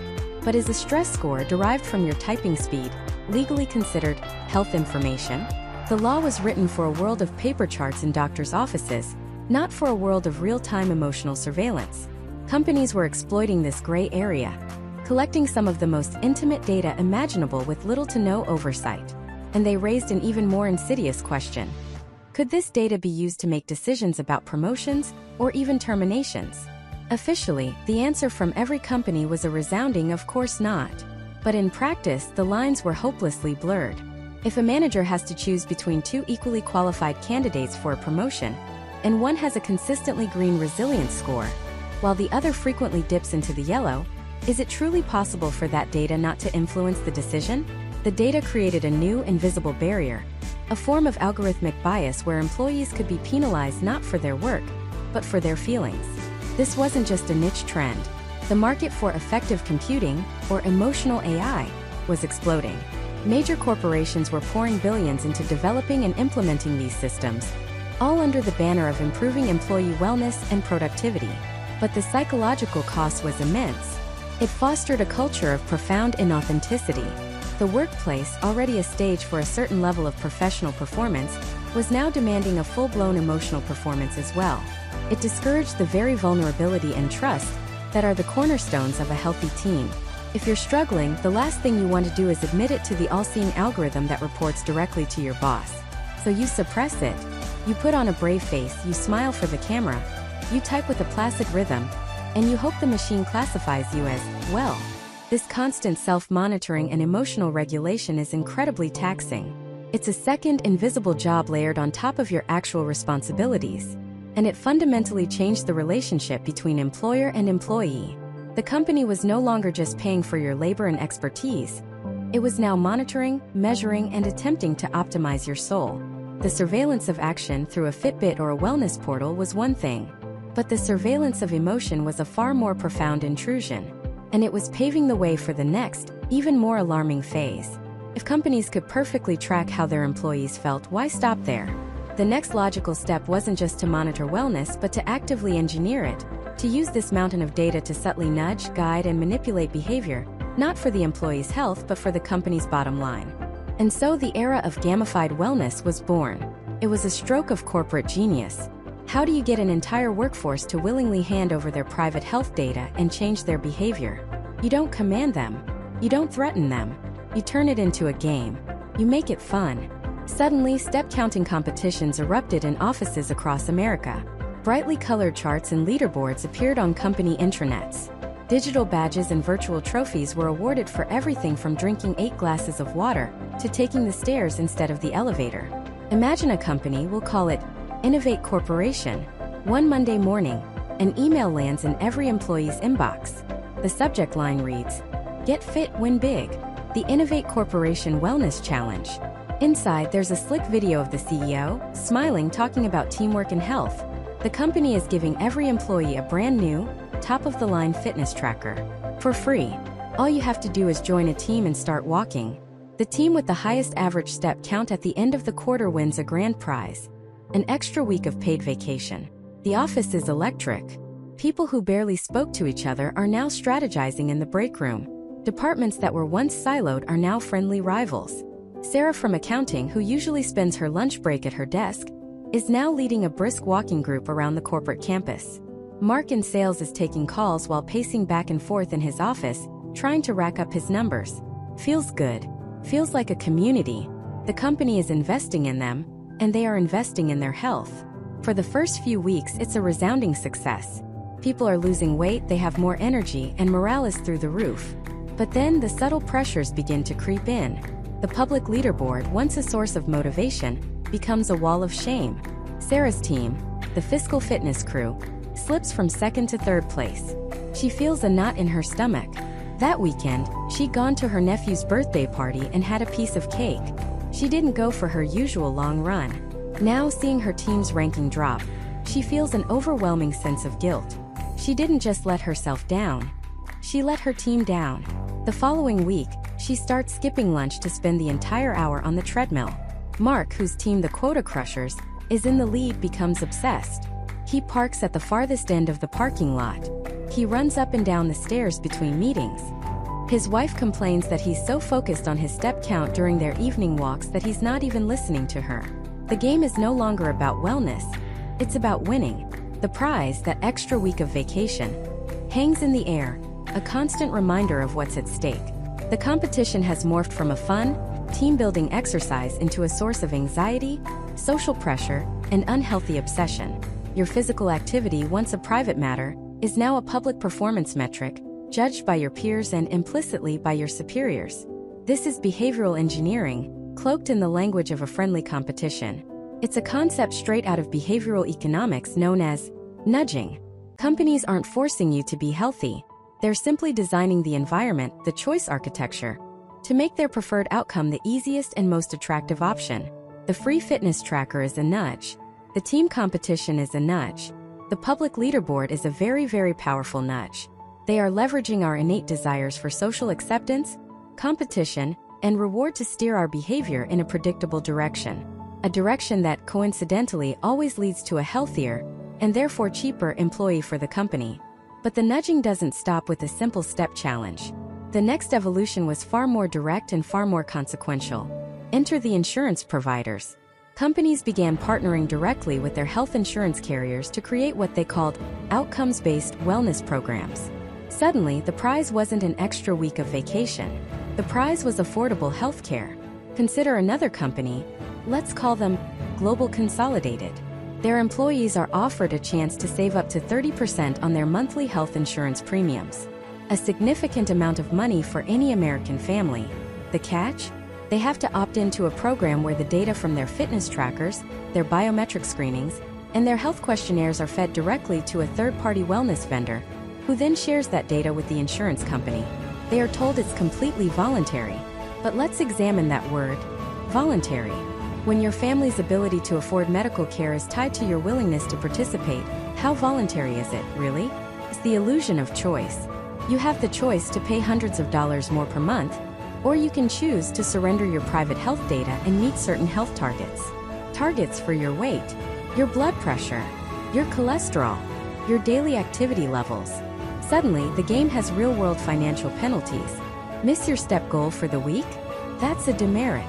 but is a stress score derived from your typing speed legally considered health information? The law was written for a world of paper charts in doctors' offices, not for a world of real-time emotional surveillance. Companies were exploiting this gray area, collecting some of the most intimate data imaginable with little to no oversight. And they raised an even more insidious question. Could this data be used to make decisions about promotions or even terminations? Officially, the answer from every company was a resounding of course not. But in practice, the lines were hopelessly blurred. If a manager has to choose between two equally qualified candidates for a promotion, and one has a consistently green resilience score, while the other frequently dips into the yellow, is it truly possible for that data not to influence the decision? The data created a new invisible barrier, a form of algorithmic bias where employees could be penalized not for their work, but for their feelings. This wasn't just a niche trend. The market for effective computing, or emotional AI, was exploding. Major corporations were pouring billions into developing and implementing these systems, all under the banner of improving employee wellness and productivity. But the psychological cost was immense. It fostered a culture of profound inauthenticity. The workplace, already a stage for a certain level of professional performance, was now demanding a full-blown emotional performance as well. It discouraged the very vulnerability and trust that are the cornerstones of a healthy team. If you're struggling, the last thing you want to do is admit it to the all-seeing algorithm that reports directly to your boss. So you suppress it. You put on a brave face, you smile for the camera, you type with a placid rhythm, and you hope the machine classifies you as well. This constant self-monitoring and emotional regulation is incredibly taxing. It's a second, invisible job layered on top of your actual responsibilities. And it fundamentally changed the relationship between employer and employee. The company was no longer just paying for your labor and expertise. It was now monitoring, measuring, and attempting to optimize your soul. The surveillance of action through a Fitbit or a wellness portal was one thing, but the surveillance of emotion was a far more profound intrusion. And it was paving the way for the next, even more alarming phase. If companies could perfectly track how their employees felt, why stop there? The next logical step wasn't just to monitor wellness, but to actively engineer it, to use this mountain of data to subtly nudge, guide, and manipulate behavior, not for the employee's health but for the company's bottom line. And so the era of gamified wellness was born. It was a stroke of corporate genius. How do you get an entire workforce to willingly hand over their private health data and change their behavior? You don't command them. You don't threaten them. You turn it into a game. You make it fun. Suddenly, step-counting competitions erupted in offices across America. Brightly colored charts and leaderboards appeared on company intranets. Digital badges and virtual trophies were awarded for everything from drinking 8 glasses of water to taking the stairs instead of the elevator. Imagine a company, we'll call it Innovate Corporation. One Monday morning, an email lands in every employee's inbox. The subject line reads, "Get fit, win big. The Innovate Corporation Wellness Challenge." Inside, there's a slick video of the CEO, smiling, talking about teamwork and health. The company is giving every employee a brand new, top-of-the-line fitness tracker. For free. All you have to do is join a team and start walking. The team with the highest average step count at the end of the quarter wins a grand prize. An extra week of paid vacation. The office is electric. People who barely spoke to each other are now strategizing in the break room. Departments that were once siloed are now friendly rivals. Sarah from accounting, who usually spends her lunch break at her desk, is now leading a brisk walking group around the corporate campus. Mark in sales is taking calls while pacing back and forth in his office, trying to rack up his numbers. Feels good. Feels like a community. The company is investing in them, and they are investing in their health. For the first few weeks, it's a resounding success. People are losing weight, they have more energy, and morale is through the roof. But then the subtle pressures begin to creep in. The public leaderboard, once a source of motivation, becomes a wall of shame. Sarah's team, the Physical Fitness crew, slips from second to third place. She feels a knot in her stomach. That weekend, she'd gone to her nephew's birthday party and had a piece of cake. She didn't go for her usual long run. Now, seeing her team's ranking drop, she feels an overwhelming sense of guilt. She didn't just let herself down. She let her team down. The following week, she starts skipping lunch to spend the entire hour on the treadmill. Mark, whose team, the Quota Crushers, is in the lead, becomes obsessed. He parks at the farthest end of the parking lot. He runs up and down the stairs between meetings. His wife complains that he's so focused on his step count during their evening walks that he's not even listening to her. The game is no longer about wellness. It's about winning. The prize, that extra week of vacation, hangs in the air, a constant reminder of what's at stake. The competition has morphed from a fun, team-building exercise into a source of anxiety, social pressure, and unhealthy obsession. Your physical activity, once a private matter, is now a public performance metric, judged by your peers and implicitly by your superiors. This is behavioral engineering, cloaked in the language of a friendly competition. It's a concept straight out of behavioral economics known as nudging. Companies aren't forcing you to be healthy. They're simply designing the environment, the choice architecture, to make their preferred outcome the easiest and most attractive option. The free fitness tracker is a nudge. The team competition is a nudge. The public leaderboard is a very, very powerful nudge. They are leveraging our innate desires for social acceptance, competition, and reward to steer our behavior in a predictable direction. A direction that, coincidentally, always leads to a healthier, and therefore cheaper, employee for the company. But the nudging doesn't stop with a simple step challenge. The next evolution was far more direct and far more consequential. Enter the insurance providers. Companies began partnering directly with their health insurance carriers to create what they called outcomes-based wellness programs. Suddenly, the prize wasn't an extra week of vacation. The prize was affordable healthcare. Consider another company, let's call them Global Consolidated. Their employees are offered a chance to save up to 30% on their monthly health insurance premiums. A significant amount of money for any American family. The catch? They have to opt into a program where the data from their fitness trackers, their biometric screenings, and their health questionnaires are fed directly to a third-party wellness vendor, who then shares that data with the insurance company. They are told it's completely voluntary. But let's examine that word, voluntary. When your family's ability to afford medical care is tied to your willingness to participate, how voluntary is it, really? It's the illusion of choice. You have the choice to pay hundreds of dollars more per month, or you can choose to surrender your private health data and meet certain health targets. Targets for your weight, your blood pressure, your cholesterol, your daily activity levels. Suddenly, the game has real-world financial penalties. Miss your step goal for the week? That's a demerit.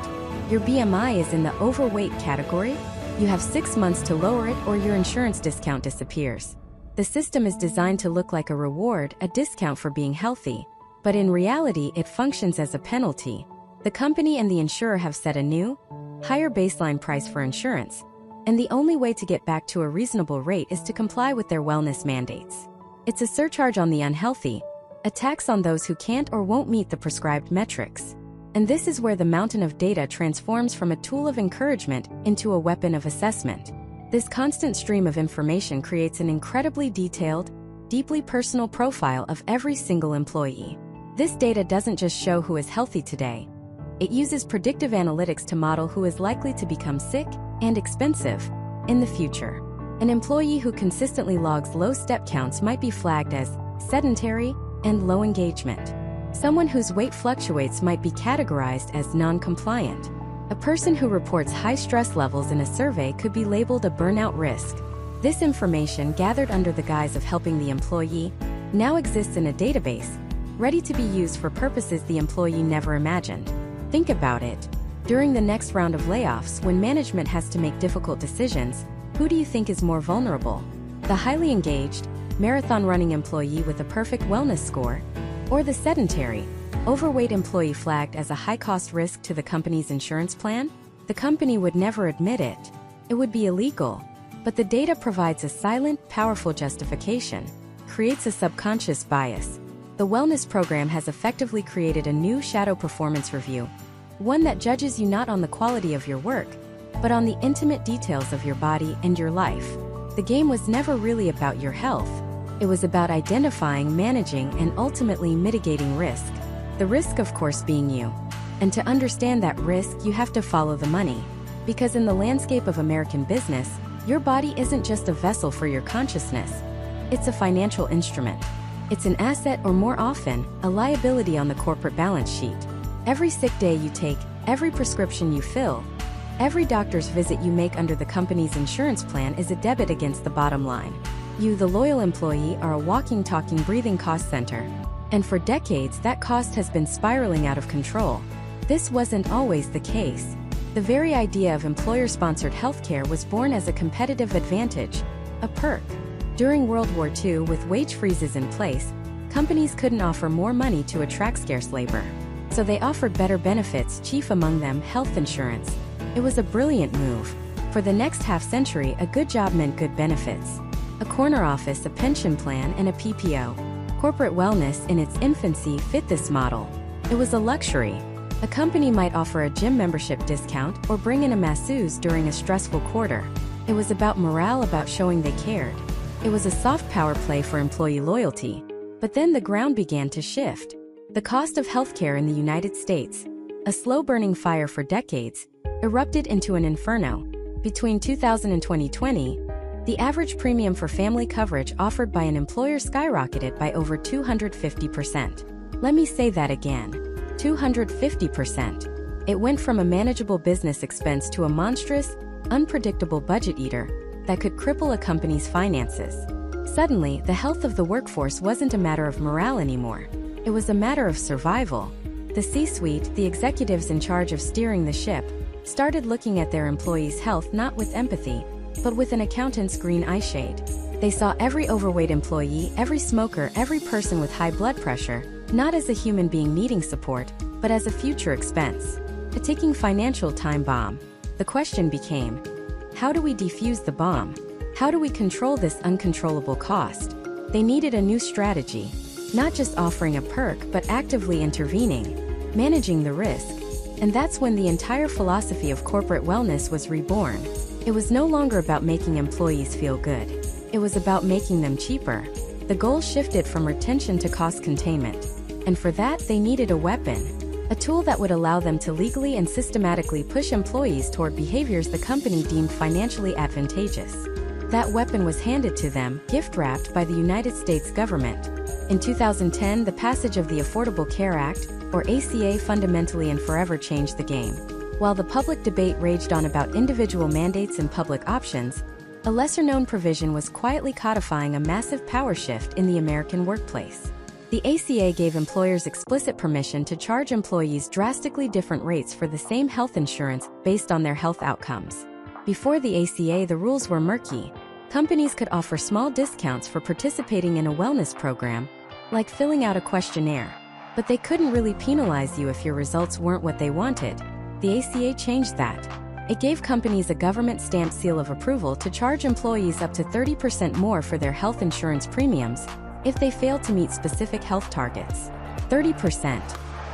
Your BMI is in the overweight category? You have 6 months to lower it or your insurance discount disappears. The system is designed to look like a reward, a discount for being healthy. But in reality, it functions as a penalty. The company and the insurer have set a new, higher baseline price for insurance, and the only way to get back to a reasonable rate is to comply with their wellness mandates. It's a surcharge on the unhealthy, a tax on those who can't or won't meet the prescribed metrics. And this is where the mountain of data transforms from a tool of encouragement into a weapon of assessment. This constant stream of information creates an incredibly detailed, deeply personal profile of every single employee. This data doesn't just show who is healthy today. It uses predictive analytics to model who is likely to become sick and expensive in the future. An employee who consistently logs low step counts might be flagged as sedentary and low engagement. Someone whose weight fluctuates might be categorized as non-compliant. A person who reports high stress levels in a survey could be labeled a burnout risk. This information, gathered under the guise of helping the employee, now exists in a database, ready to be used for purposes the employee never imagined. Think about it. During the next round of layoffs, when management has to make difficult decisions, who do you think is more vulnerable? The highly engaged, marathon-running employee with a perfect wellness score, or the sedentary, overweight employee flagged as a high-cost risk to the company's insurance plan? The company would never admit it. It would be illegal. But the data provides a silent, powerful justification, creates a subconscious bias. The wellness program has effectively created a new shadow performance review, one that judges you not on the quality of your work, but on the intimate details of your body and your life. The game was never really about your health. It was about identifying, managing, and ultimately mitigating risk. The risk, of course, being you. And to understand that risk, you have to follow the money. Because in the landscape of American business, your body isn't just a vessel for your consciousness. It's a financial instrument. It's an asset, or more often, a liability on the corporate balance sheet. Every sick day you take, every prescription you fill, every doctor's visit you make under the company's insurance plan is a debit against the bottom line. You, the loyal employee, are a walking, talking, breathing cost center. And for decades, that cost has been spiraling out of control. This wasn't always the case. The very idea of employer-sponsored healthcare was born as a competitive advantage, a perk. During World War II, with wage freezes in place, companies couldn't offer more money to attract scarce labor. So they offered better benefits, chief among them health insurance. It was a brilliant move. For the next half-century, a good job meant good benefits. A corner office, a pension plan, and a PPO. Corporate wellness in its infancy fit this model. It was a luxury. A company might offer a gym membership discount or bring in a masseuse during a stressful quarter. It was about morale, about showing they cared. It was a soft power play for employee loyalty. But then the ground began to shift. The cost of healthcare in the United States, a slow-burning fire for decades, erupted into an inferno. Between 2000 and 2020, the average premium for family coverage offered by an employer skyrocketed by over 250%. Let me say that again. 250%. It went from a manageable business expense to a monstrous, unpredictable budget eater that could cripple a company's finances. Suddenly, the health of the workforce wasn't a matter of morale anymore. It was a matter of survival. The C-suite, the executives in charge of steering the ship, started looking at their employees' health not with empathy, but with an accountant's green eyeshade. They saw every overweight employee, every smoker, every person with high blood pressure, not as a human being needing support, but as a future expense. A ticking financial time bomb. The question became, how do we defuse the bomb? How do we control this uncontrollable cost? They needed a new strategy. Not just offering a perk, but actively intervening, managing the risk. And that's when the entire philosophy of corporate wellness was reborn. It was no longer about making employees feel good. It was about making them cheaper. The goal shifted from retention to cost containment. And for that, they needed a weapon. A tool that would allow them to legally and systematically push employees toward behaviors the company deemed financially advantageous. That weapon was handed to them, gift-wrapped by the United States government. In 2010, the passage of the Affordable Care Act, or ACA, fundamentally and forever changed the game. While the public debate raged on about individual mandates and public options, a lesser-known provision was quietly codifying a massive power shift in the American workplace. The ACA gave employers explicit permission to charge employees drastically different rates for the same health insurance based on their health outcomes. Before the ACA, the rules were murky. Companies could offer small discounts for participating in a wellness program, like filling out a questionnaire. But they couldn't really penalize you if your results weren't what they wanted. The ACA changed that. It gave companies a government-stamped seal of approval to charge employees up to 30% more for their health insurance premiums if they failed to meet specific health targets. 30%.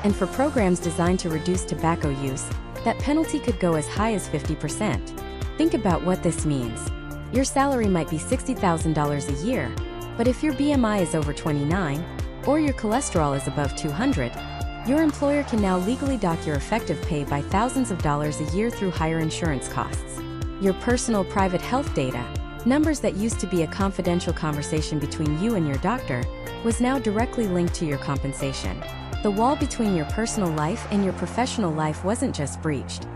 And for programs designed to reduce tobacco use, that penalty could go as high as 50%. Think about what this means. Your salary might be $60,000 a year, but if your BMI is over 29, or your cholesterol is above 200, your employer can now legally dock your effective pay by thousands of dollars a year through higher insurance costs. Your personal private health data, numbers that used to be a confidential conversation between you and your doctor, was now directly linked to your compensation. The wall between your personal life and your professional life wasn't just breached.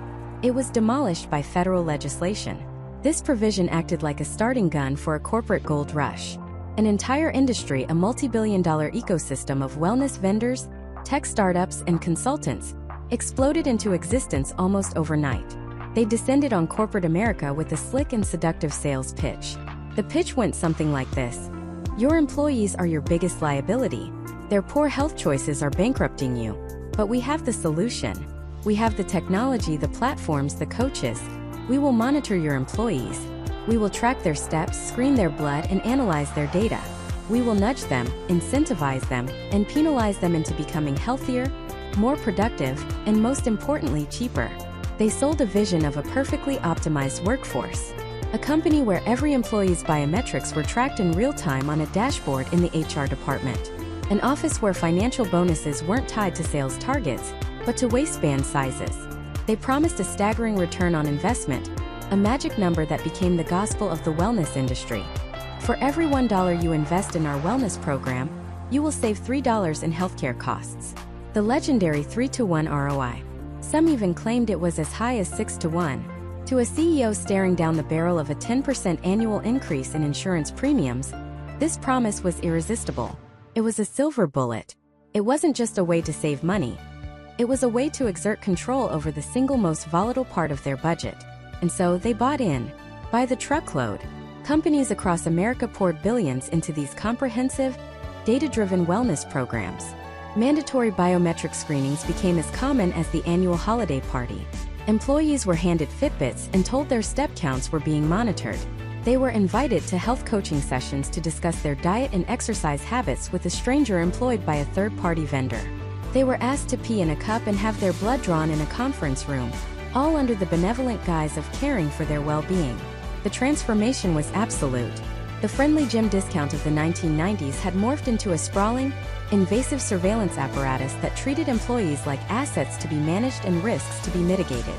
It was demolished by federal legislation. This provision acted like a starting gun for a corporate gold rush. An entire industry, a multi-billion-dollar ecosystem of wellness vendors, tech startups, and consultants, exploded into existence almost overnight. They descended on corporate America with a slick and seductive sales pitch. The pitch went something like this. Your employees are your biggest liability. Their poor health choices are bankrupting you. But we have the solution. We have the technology, the platforms, the coaches. We will monitor your employees. We will track their steps, screen their blood, and analyze their data. We will nudge them, incentivize them, and penalize them into becoming healthier, more productive, and most importantly, cheaper. They sold a vision of a perfectly optimized workforce. A company where every employee's biometrics were tracked in real time on a dashboard in the HR department. An office where financial bonuses weren't tied to sales targets, but to waistband sizes. They promised a staggering return on investment, a magic number that became the gospel of the wellness industry. For every $1 you invest in our wellness program, you will save $3 in healthcare costs. The legendary 3-to-1 ROI. Some even claimed it was as high as 6-to-1. To a CEO staring down the barrel of a 10% annual increase in insurance premiums, this promise was irresistible. It was a silver bullet. It wasn't just a way to save money. It was a way to exert control over the single most volatile part of their budget. And so they bought in. By the truckload, companies across America poured billions into these comprehensive, data-driven wellness programs. Mandatory biometric screenings became as common as the annual holiday party. Employees were handed Fitbits and told their step counts were being monitored. They were invited to health coaching sessions to discuss their diet and exercise habits with a stranger employed by a third-party vendor. They were asked to pee in a cup and have their blood drawn in a conference room, all under the benevolent guise of caring for their well-being. The transformation was absolute. The friendly gym discount of the 1990s had morphed into a sprawling, invasive surveillance apparatus that treated employees like assets to be managed and risks to be mitigated.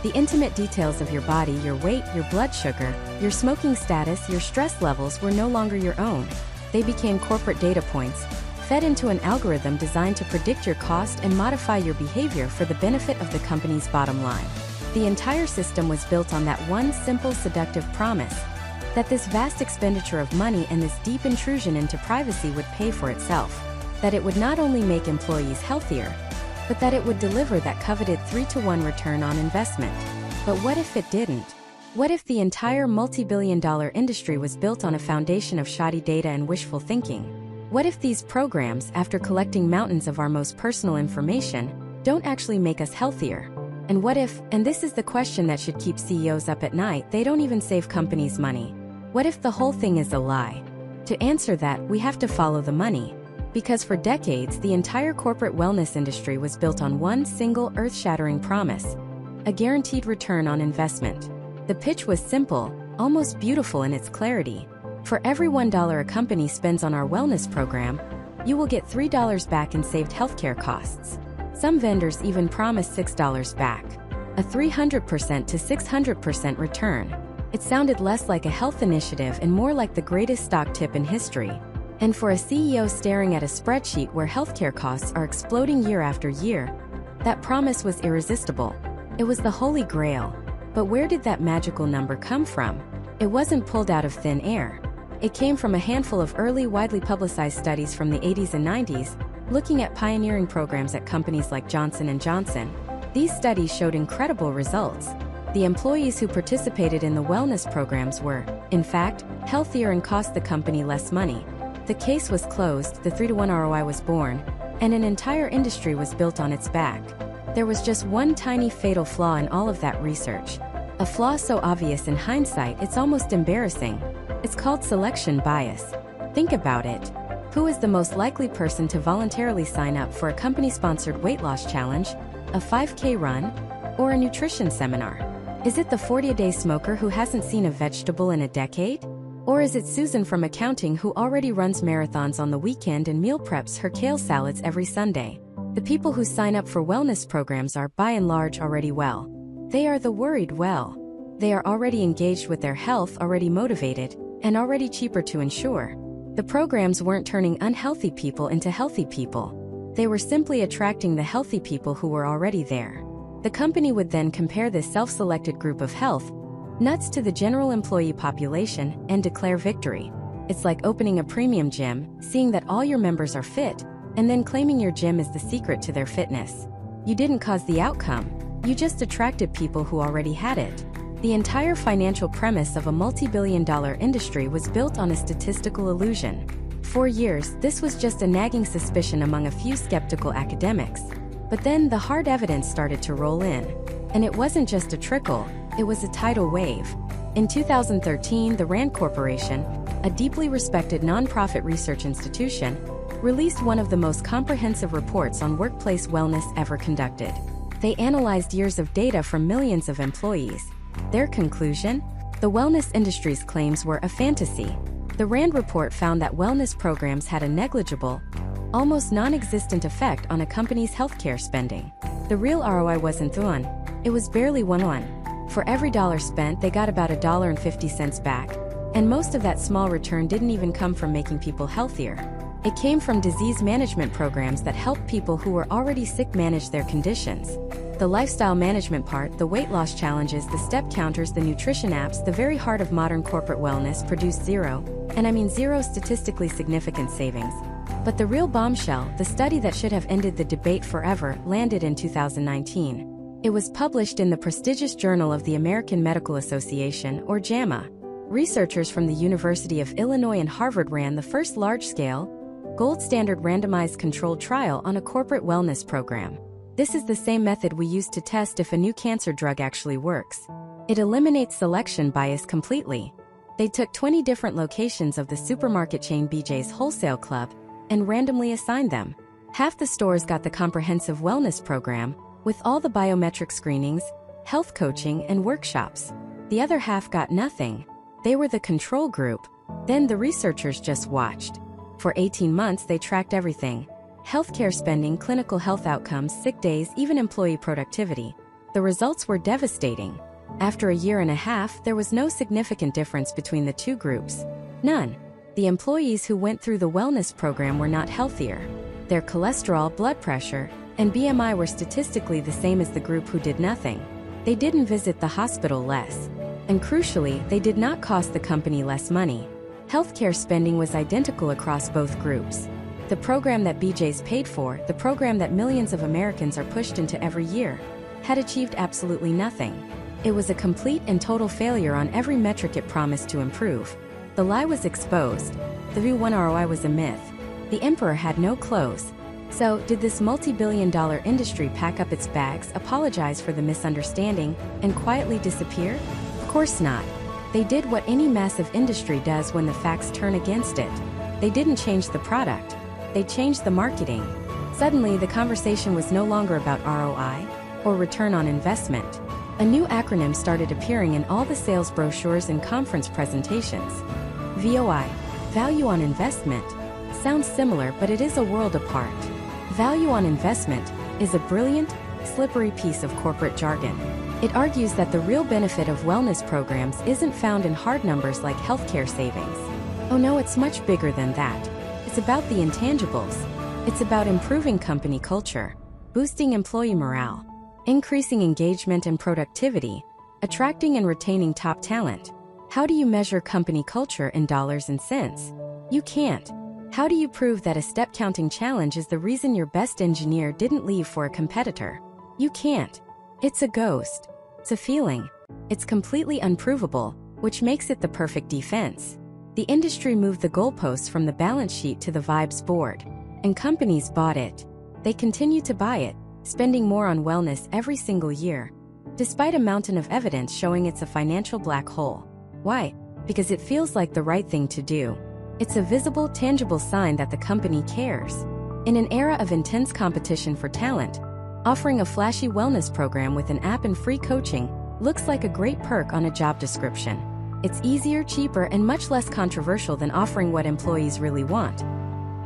The intimate details of your body, your weight, your blood sugar, your smoking status, your stress levels were no longer your own. They became corporate data points, fed into an algorithm designed to predict your cost and modify your behavior for the benefit of the company's bottom line. The entire system was built on that one simple, seductive promise, that this vast expenditure of money and this deep intrusion into privacy would pay for itself. That it would not only make employees healthier, but that it would deliver that coveted 3-to-1 return on investment. But what if it didn't? What if the entire multi-billion-dollar industry was built on a foundation of shoddy data and wishful thinking? What if these programs, after collecting mountains of our most personal information, don't actually make us healthier? And what if, and this is the question that should keep CEOs up at night, they don't even save companies money? What if the whole thing is a lie? To answer that, we have to follow the money. Because for decades, the entire corporate wellness industry was built on one single earth-shattering promise: a guaranteed return on investment. The pitch was simple, almost beautiful in its clarity. For every $1 a company spends on our wellness program, you will get $3 back in saved healthcare costs. Some vendors even promise $6 back. A 300% to 600% return. It sounded less like a health initiative and more like the greatest stock tip in history. And for a CEO staring at a spreadsheet where healthcare costs are exploding year after year, that promise was irresistible. It was the holy grail. But where did that magical number come from? It wasn't pulled out of thin air. It came from a handful of early, widely publicized studies from the 80s and 90s, looking at pioneering programs at companies like Johnson & Johnson. These studies showed incredible results. The employees who participated in the wellness programs were, in fact, healthier and cost the company less money. The case was closed, the 3-to-1 ROI was born, and an entire industry was built on its back. There was just one tiny fatal flaw in all of that research. A flaw so obvious in hindsight it's almost embarrassing. It's called selection bias. Think about it. Who is the most likely person to voluntarily sign up for a company-sponsored weight loss challenge, a 5K run, or a nutrition seminar? Is it the 40-a-day smoker who hasn't seen a vegetable in a decade? Or is it Susan from accounting who already runs marathons on the weekend and meal preps her kale salads every Sunday? The people who sign up for wellness programs are, by and large, already well. They are the worried well. They are already engaged with their health, already motivated, and already cheaper to insure. The programs weren't turning unhealthy people into healthy people. They were simply attracting the healthy people who were already there. The company would then compare this self-selected group of health nuts to the general employee population and declare victory. It's like opening a premium gym, seeing that all your members are fit, and then claiming your gym is the secret to their fitness. You didn't cause the outcome, you just attracted people who already had it. The entire financial premise of a multi-billion-dollar industry was built on a statistical illusion. For years, this was just a nagging suspicion among a few skeptical academics. But then the hard evidence started to roll in. And it wasn't just a trickle, it was a tidal wave. In 2013, the RAND Corporation, a deeply respected nonprofit research institution, released one of the most comprehensive reports on workplace wellness ever conducted. They analyzed years of data from millions of employees. Their conclusion? The wellness industry's claims were a fantasy. The RAND report found that wellness programs had a negligible, almost non-existent effect on a company's healthcare spending. The real ROI wasn't one. It was barely one. For every dollar spent, they got about $1.50 back. And most of that small return didn't even come from making people healthier. It came from disease management programs that helped people who were already sick manage their conditions. The lifestyle management part, the weight loss challenges, the step counters, the nutrition apps, the very heart of modern corporate wellness produced zero, and I mean zero statistically significant savings. But the real bombshell, the study that should have ended the debate forever, landed in 2019. It was published in the prestigious Journal of the American Medical Association, or JAMA. Researchers from the University of Illinois and Harvard ran the first large-scale, gold standard randomized controlled trial on a corporate wellness program. This is the same method we use to test if a new cancer drug actually works. It eliminates selection bias completely. They took 20 different locations of the supermarket chain BJ's Wholesale Club and randomly assigned them. Half the stores got the comprehensive wellness program, with all the biometric screenings, health coaching, and workshops. The other half got nothing. They were the control group. Then the researchers just watched. For 18 months they tracked everything. Healthcare spending, clinical health outcomes, sick days, even employee productivity. The results were devastating. After a year and a half, there was no significant difference between the two groups. None. The employees who went through the wellness program were not healthier. Their cholesterol, blood pressure, and BMI were statistically the same as the group who did nothing. They didn't visit the hospital less. And crucially, they did not cost the company less money. Healthcare spending was identical across both groups. The program that BJ's paid for, the program that millions of Americans are pushed into every year, had achieved absolutely nothing. It was a complete and total failure on every metric it promised to improve. The lie was exposed. The V1 ROI was a myth. The emperor had no clothes. So, did this multi-billion-dollar industry pack up its bags, apologize for the misunderstanding, and quietly disappear? Of course not. They did what any massive industry does when the facts turn against it. They didn't change the product. They changed the marketing. Suddenly, the conversation was no longer about ROI, or return on investment. A new acronym started appearing in all the sales brochures and conference presentations. VOI, value on investment, sounds similar, but it is a world apart. Value on investment is a brilliant, slippery piece of corporate jargon. It argues that the real benefit of wellness programs isn't found in hard numbers like healthcare savings. Oh no, it's much bigger than that. It's about the intangibles. It's about improving company culture, boosting employee morale, increasing engagement and productivity, attracting and retaining top talent. How do you measure company culture in dollars and cents? You can't. How do you prove that a step-counting challenge is the reason your best engineer didn't leave for a competitor? You can't. It's a ghost. It's a feeling. It's completely unprovable, which makes it the perfect defense. The industry moved the goalposts from the balance sheet to the vibes board, and companies bought it. They continue to buy it, spending more on wellness every single year, despite a mountain of evidence showing it's a financial black hole. Why? Because it feels like the right thing to do. It's a visible, tangible sign that the company cares. In an era of intense competition for talent, offering a flashy wellness program with an app and free coaching looks like a great perk on a job description. It's easier, cheaper, and much less controversial than offering what employees really want: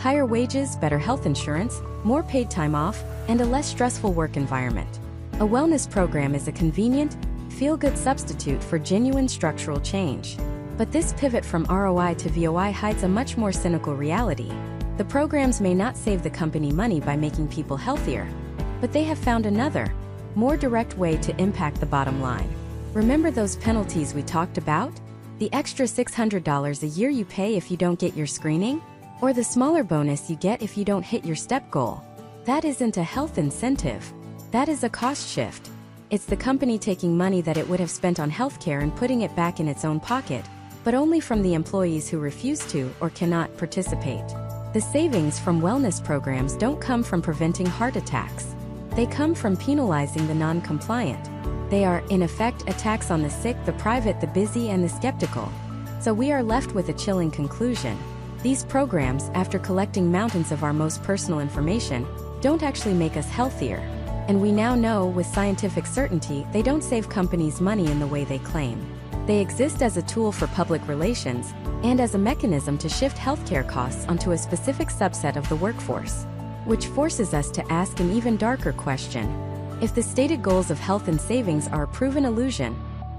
higher wages, better health insurance, more paid time off, and a less stressful work environment. A wellness program is a convenient, feel-good substitute for genuine structural change. But this pivot from ROI to VOI hides a much more cynical reality. The programs may not save the company money by making people healthier, but they have found another, more direct way to impact the bottom line. Remember those penalties we talked about? The extra $600 a year you pay if you don't get your screening? Or the smaller bonus you get if you don't hit your step goal? That isn't a health incentive. That is a cost shift. It's the company taking money that it would have spent on healthcare and putting it back in its own pocket, but only from the employees who refuse to or cannot participate. The savings from wellness programs don't come from preventing heart attacks. They come from penalizing the non-compliant. They are, in effect, a tax on the sick, the private, the busy, and the skeptical. So we are left with a chilling conclusion. These programs, after collecting mountains of our most personal information, don't actually make us healthier. And we now know with scientific certainty they don't save companies money in the way they claim. They exist as a tool for public relations and as a mechanism to shift healthcare costs onto a specific subset of the workforce. Which forces us to ask an even darker question. If the stated goals of health and savings are a proven illusion,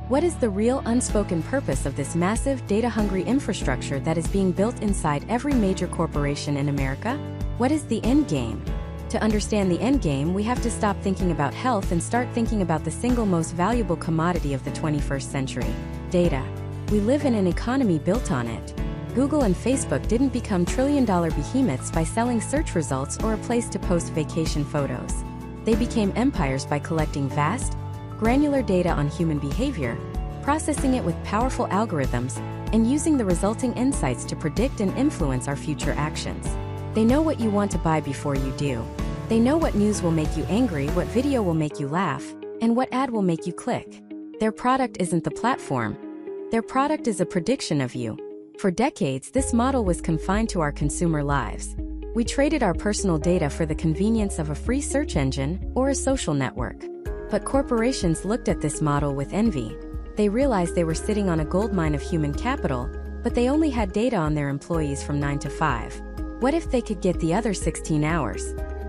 what is the real unspoken purpose of this massive, data-hungry infrastructure that is being built inside every major corporation in America? What is the end game? To understand the end game, we have to stop thinking about health and start thinking about the single most valuable commodity of the 21st century: data. We live in an economy built on it. Google and Facebook didn't become trillion-dollar behemoths by selling search results or a place to post vacation photos. They became empires by collecting vast, granular data on human behavior, processing it with powerful algorithms, and using the resulting insights to predict and influence our future actions. They know what you want to buy before you do. They know what news will make you angry, what video will make you laugh, and what ad will make you click. Their product isn't the platform. Their product is a prediction of you. For decades, this model was confined to our consumer lives. We traded our personal data for the convenience of a free search engine or a social network. But corporations looked at this model with envy. They realized they were sitting on a goldmine of human capital, but they only had data on their employees from 9 to 5. What if they could get the other 16 hours?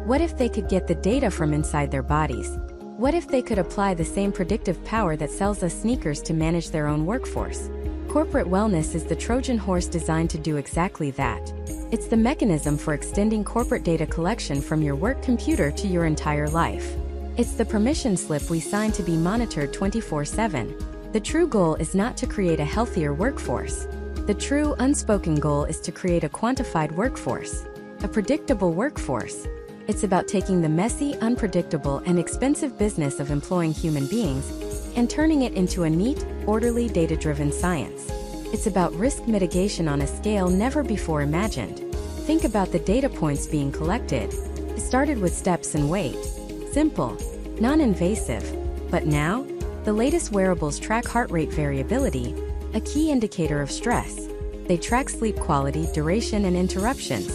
What if they could get the data from inside their bodies? What if they could apply the same predictive power that sells us sneakers to manage their own workforce? Corporate wellness is the Trojan horse designed to do exactly that. It's the mechanism for extending corporate data collection from your work computer to your entire life. It's the permission slip we sign to be monitored 24/7. The true goal is not to create a healthier workforce. The true, unspoken goal is to create a quantified workforce, a predictable workforce. It's about taking the messy, unpredictable, and expensive business of employing human beings and turning it into a neat, orderly, data-driven science. It's about risk mitigation on a scale never before imagined. Think about the data points being collected. It started with steps and weight. Simple, non-invasive. But now, the latest wearables track heart rate variability, a key indicator of stress. They track sleep quality, duration, and interruptions.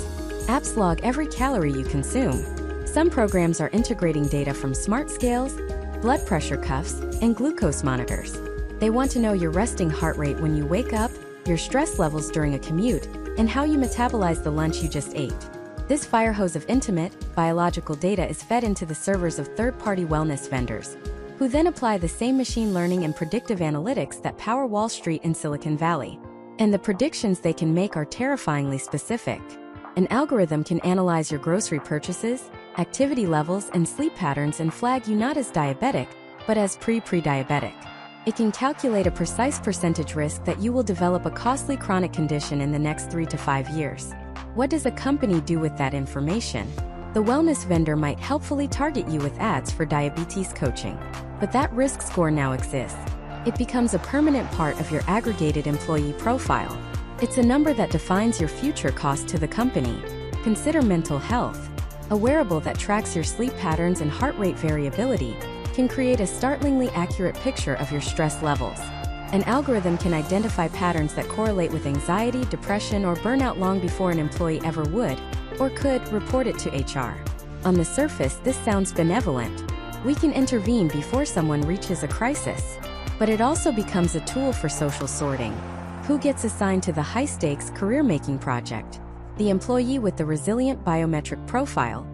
Apps log every calorie you consume. Some programs are integrating data from smart scales, blood pressure cuffs, and glucose monitors. They want to know your resting heart rate when you wake up, your stress levels during a commute, and how you metabolize the lunch you just ate. This fire hose of intimate, biological data is fed into the servers of third-party wellness vendors, who then apply the same machine learning and predictive analytics that power Wall Street and Silicon Valley. And the predictions they can make are terrifyingly specific. An algorithm can analyze your grocery purchases, activity levels, and sleep patterns and flag you not as diabetic, but as pre-diabetic. It can calculate a precise percentage risk that you will develop a costly chronic condition in the next 3 to 5 years. What does a company do with that information? The wellness vendor might helpfully target you with ads for diabetes coaching. But that risk score now exists. It becomes a permanent part of your aggregated employee profile. It's a number that defines your future cost to the company. Consider mental health. A wearable that tracks your sleep patterns and heart rate variability can create a startlingly accurate picture of your stress levels. An algorithm can identify patterns that correlate with anxiety, depression, or burnout long before an employee ever would, or could, report it to HR. On the surface, this sounds benevolent. We can intervene before someone reaches a crisis. But it also becomes a tool for social sorting. Who gets assigned to the high-stakes career-making project? The employee with the resilient biometric profile,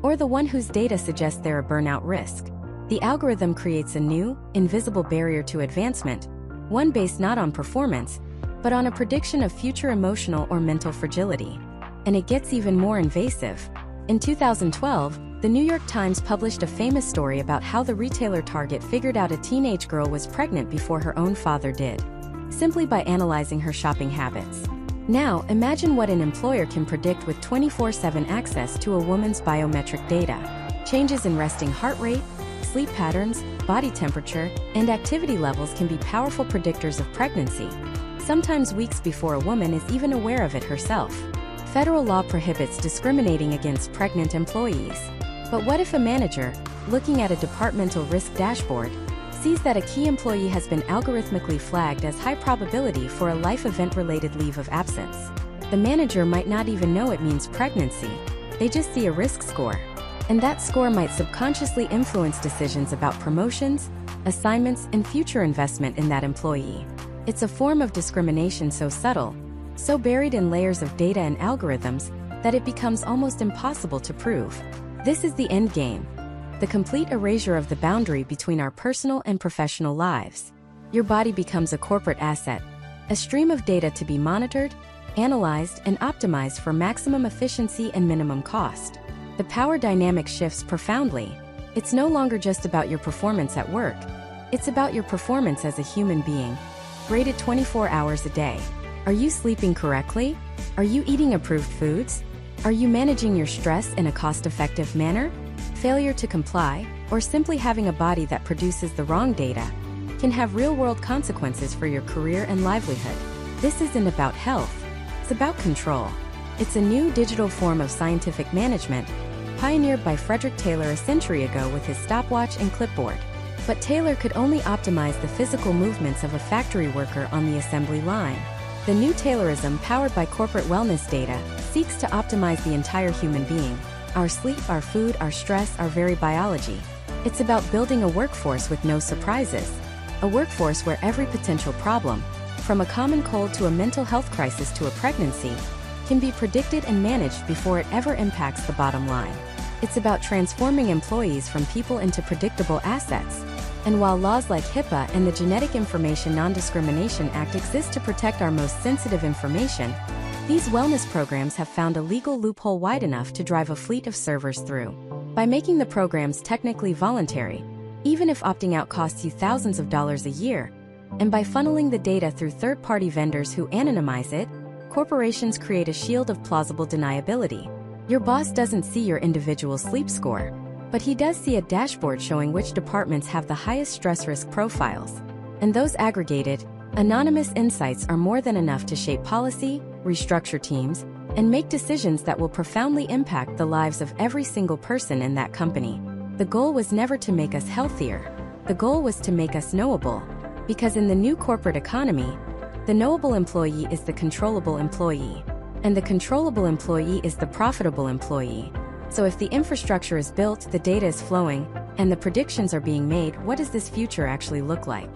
or the one whose data suggests they're a burnout risk? The algorithm creates a new, invisible barrier to advancement, one based not on performance, but on a prediction of future emotional or mental fragility. And it gets even more invasive. In 2012, the New York Times published a famous story about how the retailer Target figured out a teenage girl was pregnant before her own father did, simply by analyzing her shopping habits. Now, imagine what an employer can predict with 24/7 access to a woman's biometric data. Changes in resting heart rate, sleep patterns, body temperature, and activity levels can be powerful predictors of pregnancy, sometimes weeks before a woman is even aware of it herself. Federal law prohibits discriminating against pregnant employees. But what if a manager, looking at a departmental risk dashboard, sees that a key employee has been algorithmically flagged as high probability for a life event-related leave of absence. The manager might not even know it means pregnancy. They just see a risk score. And that score might subconsciously influence decisions about promotions, assignments, and future investment in that employee. It's a form of discrimination so subtle, so buried in layers of data and algorithms, that it becomes almost impossible to prove. This is the end game. The complete erasure of the boundary between our personal and professional lives. Your body becomes a corporate asset, a stream of data to be monitored, analyzed, and optimized for maximum efficiency and minimum cost. The power dynamic shifts profoundly. It's no longer just about your performance at work. It's about your performance as a human being, rated 24 hours a day. Are you sleeping correctly? Are you eating approved foods? Are you managing your stress in a cost-effective manner? Failure to comply, or simply having a body that produces the wrong data, can have real-world consequences for your career and livelihood. This isn't about health. It's about control. It's a new digital form of scientific management, pioneered by Frederick Taylor a century ago with his stopwatch and clipboard. But Taylor could only optimize the physical movements of a factory worker on the assembly line. The new Taylorism, powered by corporate wellness data, seeks to optimize the entire human being, our sleep, our food, our stress, our very biology. It's about building a workforce with no surprises, a workforce where every potential problem, from a common cold to a mental health crisis to a pregnancy, can be predicted and managed before it ever impacts the bottom line. It's about transforming employees from people into predictable assets. And while laws like HIPAA and the Genetic Information Non-Discrimination Act exist to protect our most sensitive information, these wellness programs have found a legal loophole wide enough to drive a fleet of servers through. By making the programs technically voluntary, even if opting out costs you thousands of dollars a year, and by funneling the data through third-party vendors who anonymize it, corporations create a shield of plausible deniability. Your boss doesn't see your individual sleep score, but he does see a dashboard showing which departments have the highest stress risk profiles. And those aggregated, anonymous insights are more than enough to shape policy, restructure teams, and make decisions that will profoundly impact the lives of every single person in that company. The goal was never to make us healthier. The goal was to make us knowable. Because in the new corporate economy, the knowable employee is the controllable employee. And the controllable employee is the profitable employee. So if the infrastructure is built, the data is flowing, and the predictions are being made, what does this future actually look like?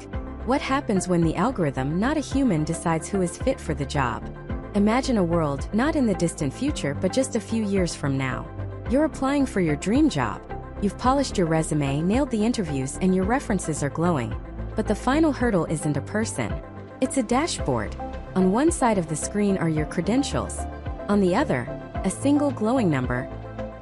What happens when the algorithm, not a human, decides who is fit for the job? Imagine a world, not in the distant future, but just a few years from now. You're applying for your dream job. You've polished your resume, nailed the interviews, and your references are glowing. But the final hurdle isn't a person. It's a dashboard. On one side of the screen are your credentials. On the other, a single glowing number,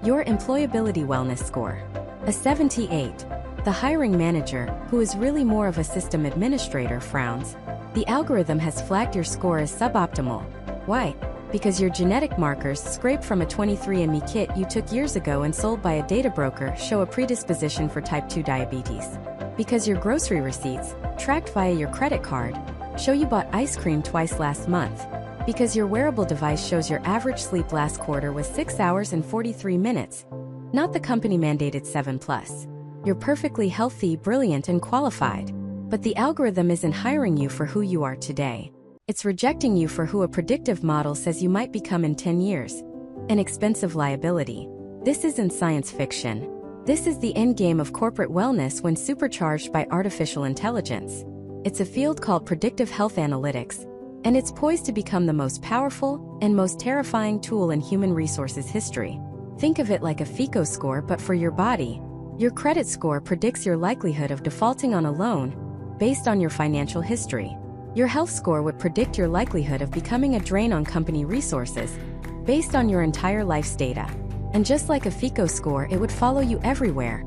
your employability wellness score. A 78. The hiring manager, who is really more of a system administrator, frowns. The algorithm has flagged your score as suboptimal. Why? Because your genetic markers, scraped from a 23andMe kit you took years ago and sold by a data broker, show a predisposition for type 2 diabetes. Because your grocery receipts, tracked via your credit card, show you bought ice cream twice last month. Because your wearable device shows your average sleep last quarter was 6 hours and 43 minutes, not the company-mandated 7+. You're perfectly healthy, brilliant, and qualified. But the algorithm isn't hiring you for who you are today. It's rejecting you for who a predictive model says you might become in 10 years. An expensive liability. This isn't science fiction. This is the endgame of corporate wellness when supercharged by artificial intelligence. It's a field called predictive health analytics, and it's poised to become the most powerful and most terrifying tool in human resources history. Think of it like a FICO score, but for your body. Your credit score predicts your likelihood of defaulting on a loan based on your financial history. Your health score would predict your likelihood of becoming a drain on company resources based on your entire life's data. And just like a FICO score, it would follow you everywhere,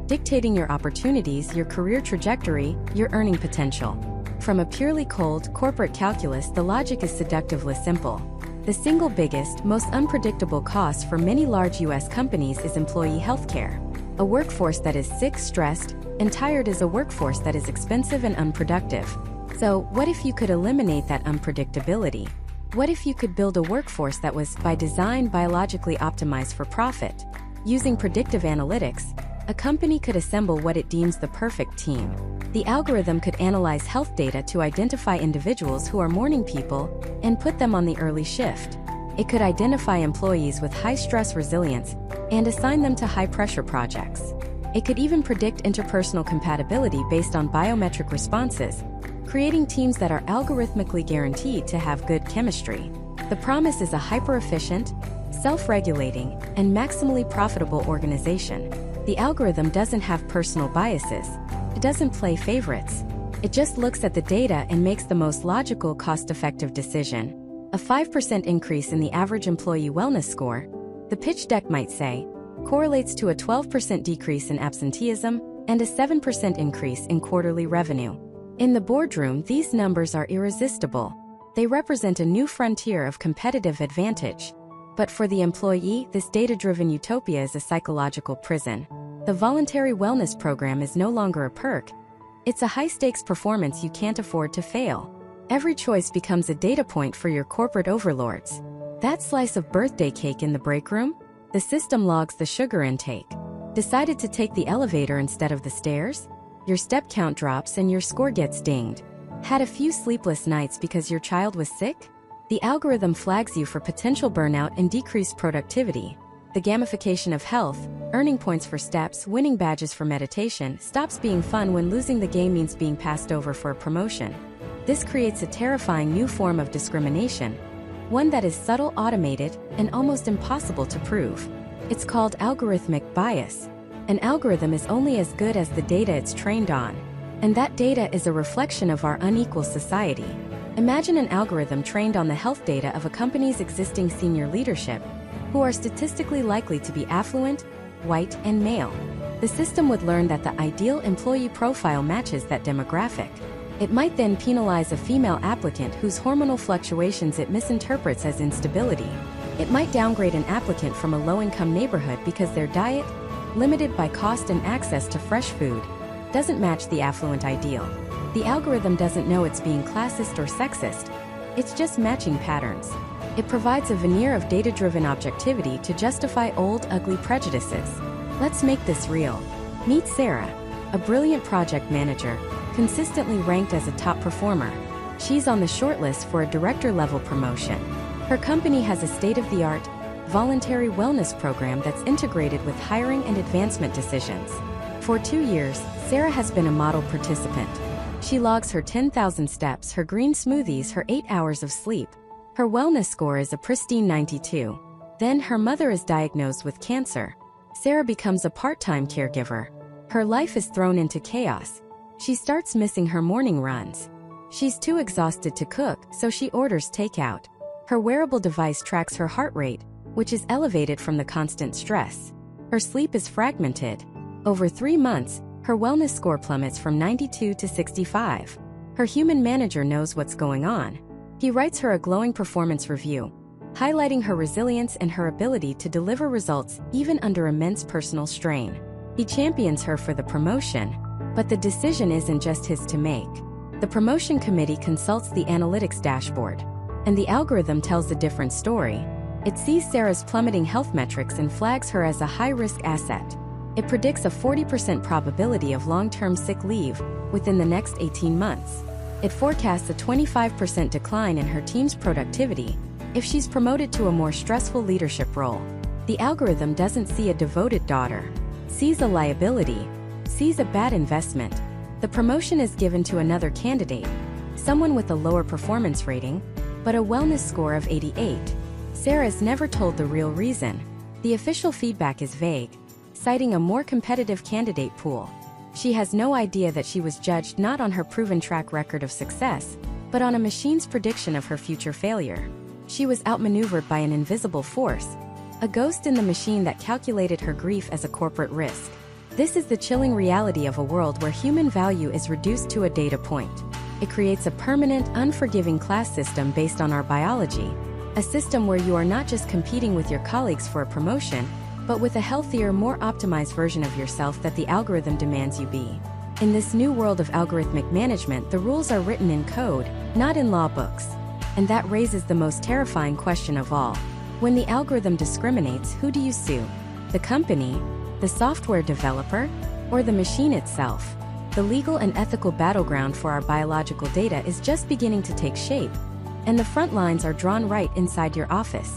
dictating your opportunities, your career trajectory, your earning potential. From a purely cold, corporate calculus, the logic is seductively simple. The single biggest, most unpredictable cost for many large U.S. companies is employee healthcare. A workforce that is sick, stressed, and tired is a workforce that is expensive and unproductive. So, what if you could eliminate that unpredictability? What if you could build a workforce that was, by design, biologically optimized for profit? Using predictive analytics, A company could assemble what it deems the perfect team. The algorithm could analyze health data to identify individuals who are morning people and put them on the early shift. It could identify employees with high stress resilience and assign them to high-pressure projects. It could even predict interpersonal compatibility based on biometric responses, creating teams that are algorithmically guaranteed to have good chemistry. The promise is a hyper-efficient, self-regulating, and maximally profitable organization. The algorithm doesn't have personal biases. It doesn't play favorites. It just looks at the data and makes the most logical, cost-effective decision. A 5% increase in the average employee wellness score, the pitch deck might say, correlates to a 12% decrease in absenteeism and a 7% increase in quarterly revenue. In the boardroom, these numbers are irresistible. They represent a new frontier of competitive advantage. But for the employee, this data-driven utopia is a psychological prison. The voluntary wellness program is no longer a perk. It's a high-stakes performance you can't afford to fail. Every choice becomes a data point for your corporate overlords. That slice of birthday cake in the break room? The system logs the sugar intake. Decided to take the elevator instead of the stairs? Your step count drops and your score gets dinged. Had a few sleepless nights because your child was sick? The algorithm flags you for potential burnout and decreased productivity. The gamification of health, earning points for steps, winning badges for meditation, stops being fun when losing the game means being passed over for a promotion. This creates a terrifying new form of discrimination, one that is subtle, automated, and almost impossible to prove. It's called algorithmic bias. An algorithm is only as good as the data it's trained on, and that data is a reflection of our unequal society. Imagine an algorithm trained on the health data of a company's existing senior leadership, who are statistically likely to be affluent, white, and male. The system would learn that the ideal employee profile matches that demographic. It might then penalize a female applicant whose hormonal fluctuations it misinterprets as instability. It might downgrade an applicant from a low-income neighborhood because their diet, limited by cost and access to fresh food, doesn't match the affluent ideal. The algorithm doesn't know it's being classist or sexist. It's just matching patterns. It provides a veneer of data-driven objectivity to justify old, ugly prejudices. Let's make this real. Meet Sarah, a brilliant project manager, consistently ranked as a top performer. She's on the shortlist for a director-level promotion. Her company has a state-of-the-art, voluntary wellness program that's integrated with hiring and advancement decisions. For 2 years, Sarah has been a model participant. She logs her 10,000 steps, her green smoothies, her 8 hours of sleep. Her wellness score is a pristine 92. Then her mother is diagnosed with cancer. Sarah becomes a part-time caregiver. Her life is thrown into chaos. She starts missing her morning runs. She's too exhausted to cook, so she orders takeout. Her wearable device tracks her heart rate, which is elevated from the constant stress. Her sleep is fragmented. Over 3 months, her wellness score plummets from 92 to 65. Her human manager knows what's going on. He writes her a glowing performance review, highlighting her resilience and her ability to deliver results even under immense personal strain. He champions her for the promotion, but the decision isn't just his to make. The promotion committee consults the analytics dashboard, and the algorithm tells a different story. It sees Sarah's plummeting health metrics and flags her as a high-risk asset. It predicts a 40% probability of long-term sick leave within the next 18 months. It forecasts a 25% decline in her team's productivity if she's promoted to a more stressful leadership role. The algorithm doesn't see a devoted daughter, sees a liability, sees a bad investment. The promotion is given to another candidate, someone with a lower performance rating, but a wellness score of 88. Sarah is never told the real reason. The official feedback is vague, citing a more competitive candidate pool. She has no idea that she was judged not on her proven track record of success, but on a machine's prediction of her future failure. She was outmaneuvered by an invisible force, a ghost in the machine that calculated her grief as a corporate risk. This is the chilling reality of a world where human value is reduced to a data point. It creates a permanent, unforgiving class system based on our biology, a system where you are not just competing with your colleagues for a promotion, but with a healthier, more optimized version of yourself that the algorithm demands you be. In this new world of algorithmic management, the rules are written in code, not in law books. And that raises the most terrifying question of all. When the algorithm discriminates, who do you sue? The company the software developer, or the machine itself? The legal and ethical battleground for our biological data is just beginning to take shape, and the front lines are drawn right inside your office.